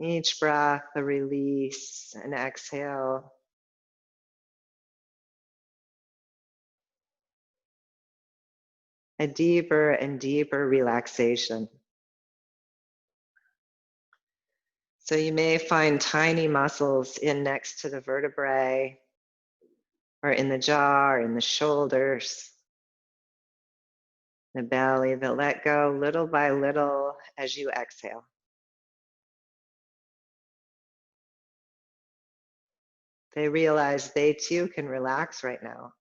Each breath, a release, and exhale. A deeper and deeper relaxation. So you may find tiny muscles in next to the vertebrae, or in the jaw, or in the shoulders, the belly that let go little by little as you exhale. They realize they too can relax right now.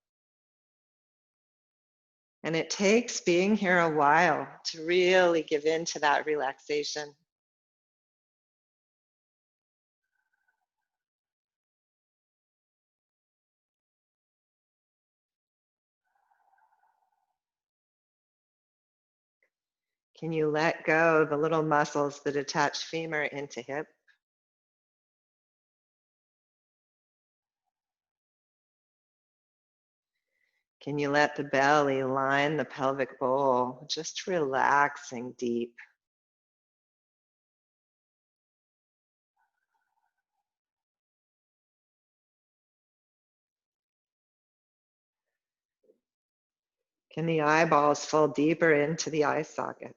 And it takes being here a while to really give in to that relaxation. Can you let go the little muscles that attach femur into hip? Can you let the belly line the pelvic bowl, just relaxing deep? Can the eyeballs fall deeper into the eye sockets?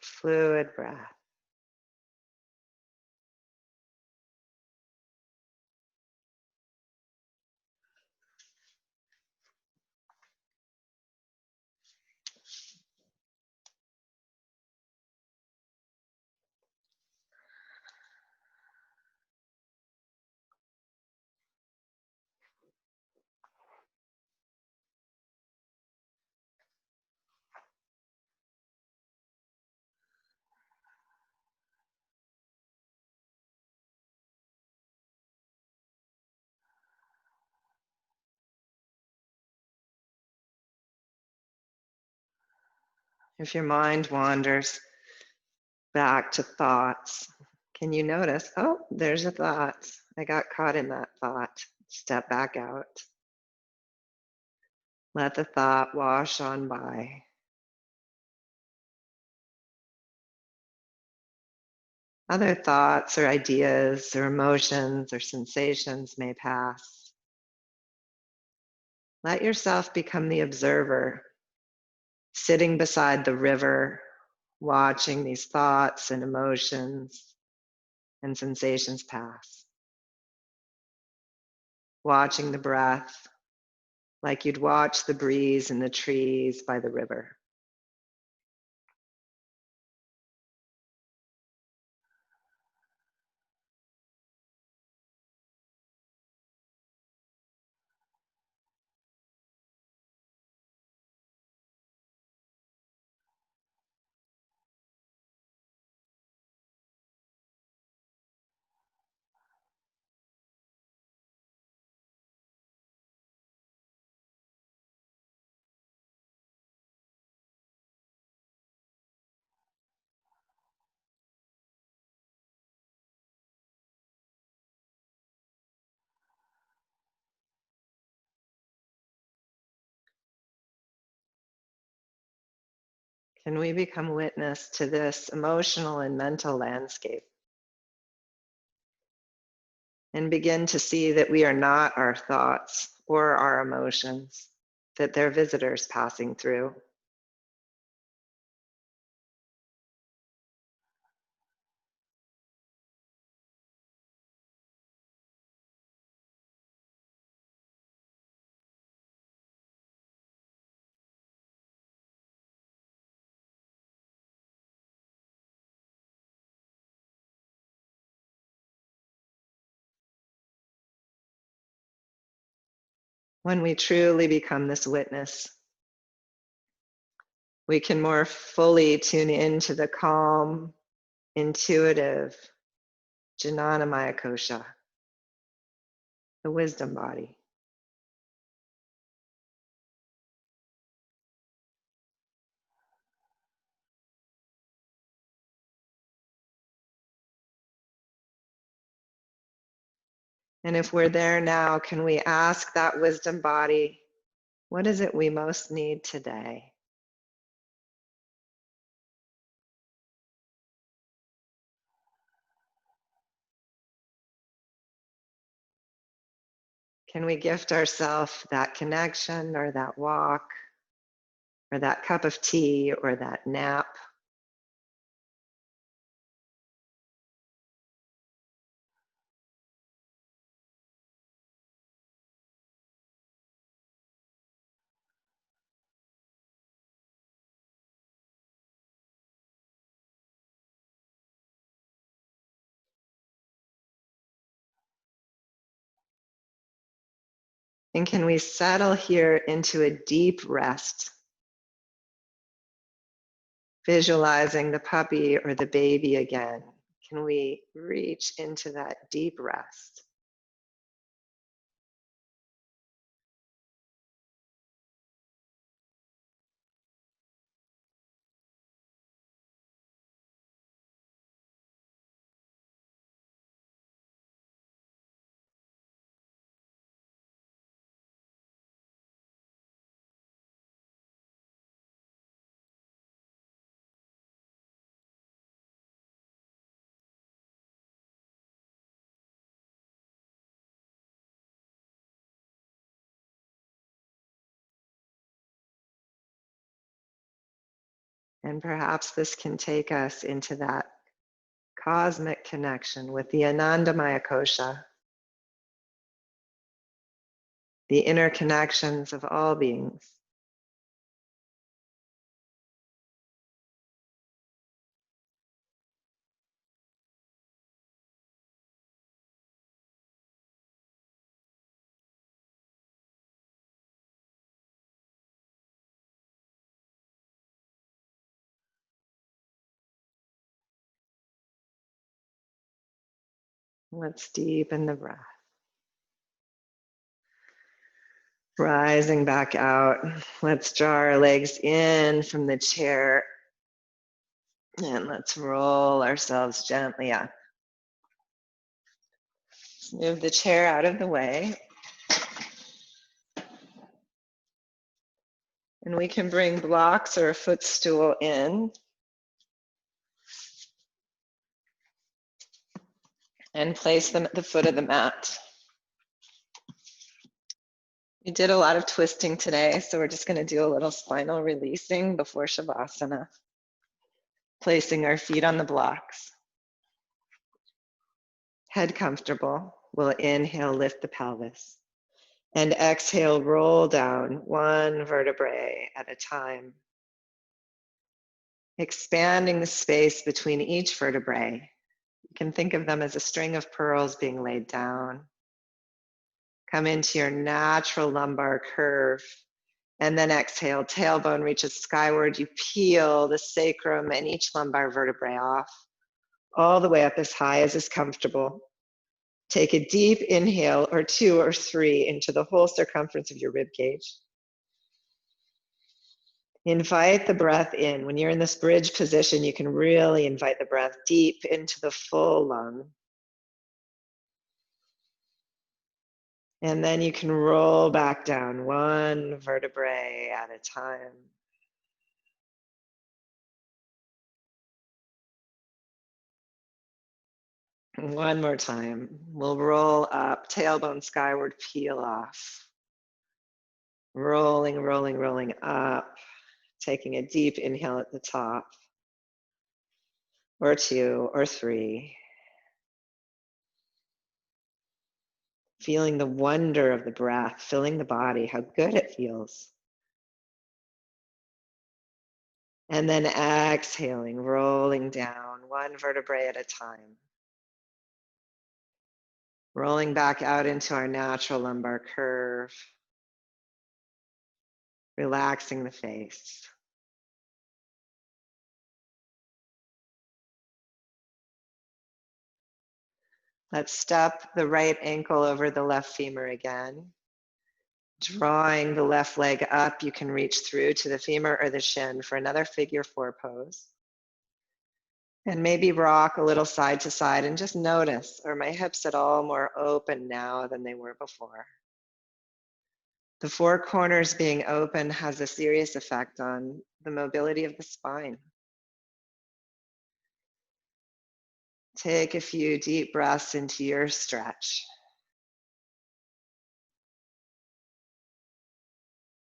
fluid breath. If your mind wanders back to thoughts, can you notice, oh, there's a thought. I got caught in that thought. Step back out. Let the thought wash on by. Other thoughts or ideas or emotions or sensations may pass. Let yourself become the observer, sitting beside the river, watching these thoughts and emotions and sensations pass. Watching the breath like you'd watch the breeze in the trees by the river. Can we become witness to this emotional and mental landscape and begin to see that we are not our thoughts or our emotions, that they're visitors passing through? When we truly become this witness, we can more fully tune into the calm, intuitive Jnana Maya Kosha, the wisdom body. And if we're there now, can we ask that wisdom body, what is it we most need today? Can we gift ourselves that connection or that walk or that cup of tea or that nap? And can we settle here into a deep rest, visualizing the puppy or the baby again? Can we reach into that deep rest? And perhaps this can take us into that cosmic connection with the Anandamaya Kosha, the interconnections of all beings. Let's deepen the breath. Rising back out. Let's draw our legs in from the chair. And let's roll ourselves gently up. Let's move the chair out of the way. And we can bring blocks or a footstool in. And place them at the foot of the mat. We did a lot of twisting today, so we're just going to do a little spinal releasing before Shavasana. Placing our feet on the blocks. Head comfortable. We'll inhale, lift the pelvis. And exhale, roll down one vertebrae at a time. Expanding the space between each vertebrae. You can think of them as a string of pearls being laid down. Come into your natural lumbar curve. And then exhale, tailbone reaches skyward. You peel the sacrum and each lumbar vertebrae off, all the way up as high as is comfortable. Take a deep inhale, or 2 or 3, into the whole circumference of your rib cage. Invite the breath in. When you're in this bridge position, you can really invite the breath deep into the full lung. And then you can roll back down one vertebrae at a time. One more time. We'll roll up, tailbone skyward, peel off. Rolling, rolling, rolling up. Taking a deep inhale at the top. Or 2 or 3. Feeling the wonder of the breath, filling the body, how good it feels. And then exhaling, rolling down one vertebrae at a time. Rolling back out into our natural lumbar curve. Relaxing the face. Let's step the right ankle over the left femur again. Drawing the left leg up, you can reach through to the femur or the shin for another figure 4 pose. And maybe rock a little side to side and just notice, are my hips at all more open now than they were before? The 4 corners being open has a serious effect on the mobility of the spine. Take a few deep breaths into your stretch.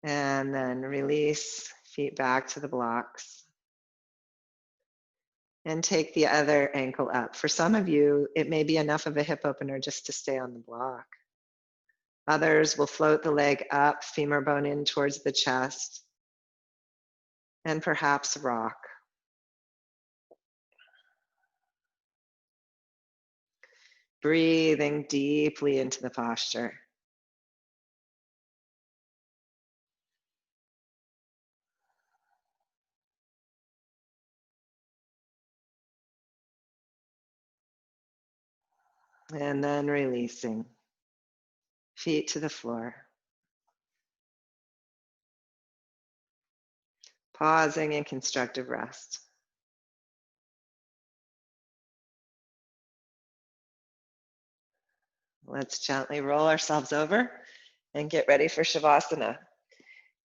And then release, feet back to the blocks. And take the other ankle up. For some of you, it may be enough of a hip opener just to stay on the block. Others will float the leg up, femur bone in towards the chest, and perhaps rock. Breathing deeply into the posture. And then releasing. Feet to the floor. Pausing in constructive rest. Let's gently roll ourselves over and get ready for Shavasana.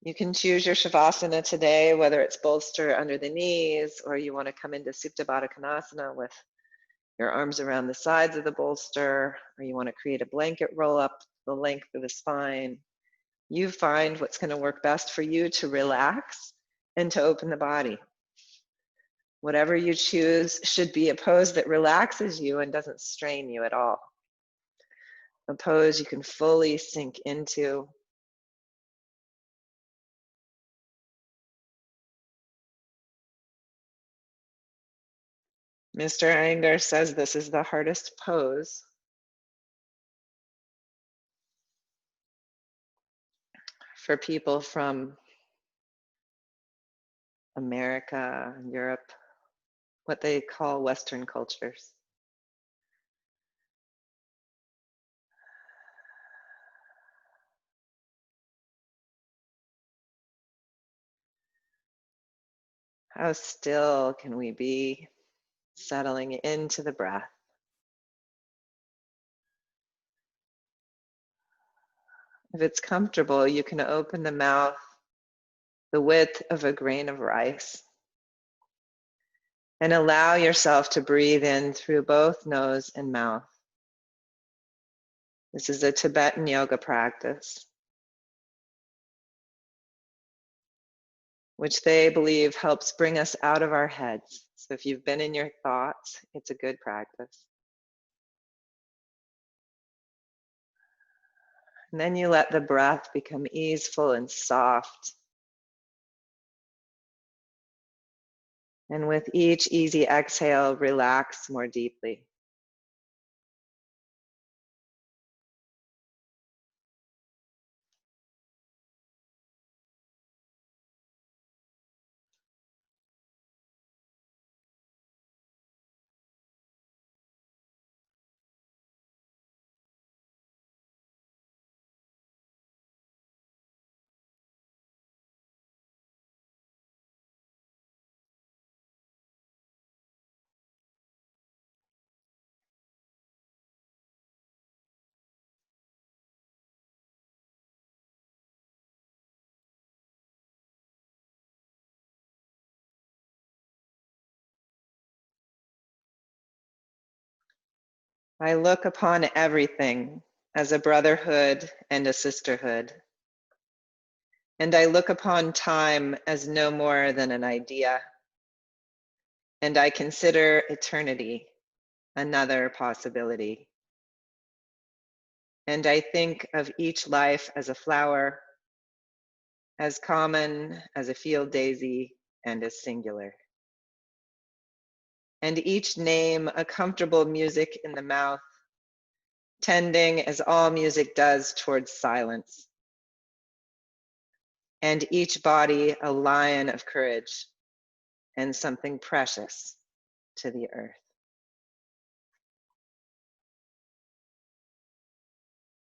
You can choose your Shavasana today, whether it's bolster under the knees or you want to come into Supta Baddha Konasana with your arms around the sides of the bolster, or you want to create a blanket roll up the length of the spine. You find what's going to work best for you to relax and to open the body. Whatever you choose should be a pose that relaxes you and doesn't strain you at all. A pose you can fully sink into. Mr. Iyengar says this is the hardest pose. For people from America, Europe, what they call Western cultures. How still can we be, settling into the breath? If it's comfortable, you can open the mouth the width of a grain of rice and allow yourself to breathe in through both nose and mouth. This is a Tibetan yoga practice, which they believe helps bring us out of our heads. So if you've been in your thoughts, it's a good practice. And then you let the breath become easeful and soft. And with each easy exhale, relax more deeply. I look upon everything as a brotherhood and a sisterhood. And I look upon time as no more than an idea. And I consider eternity another possibility. And I think of each life as a flower, as common as a field daisy and as singular. And each name a comfortable music in the mouth, tending as all music does towards silence. And each body a lion of courage and something precious to the earth.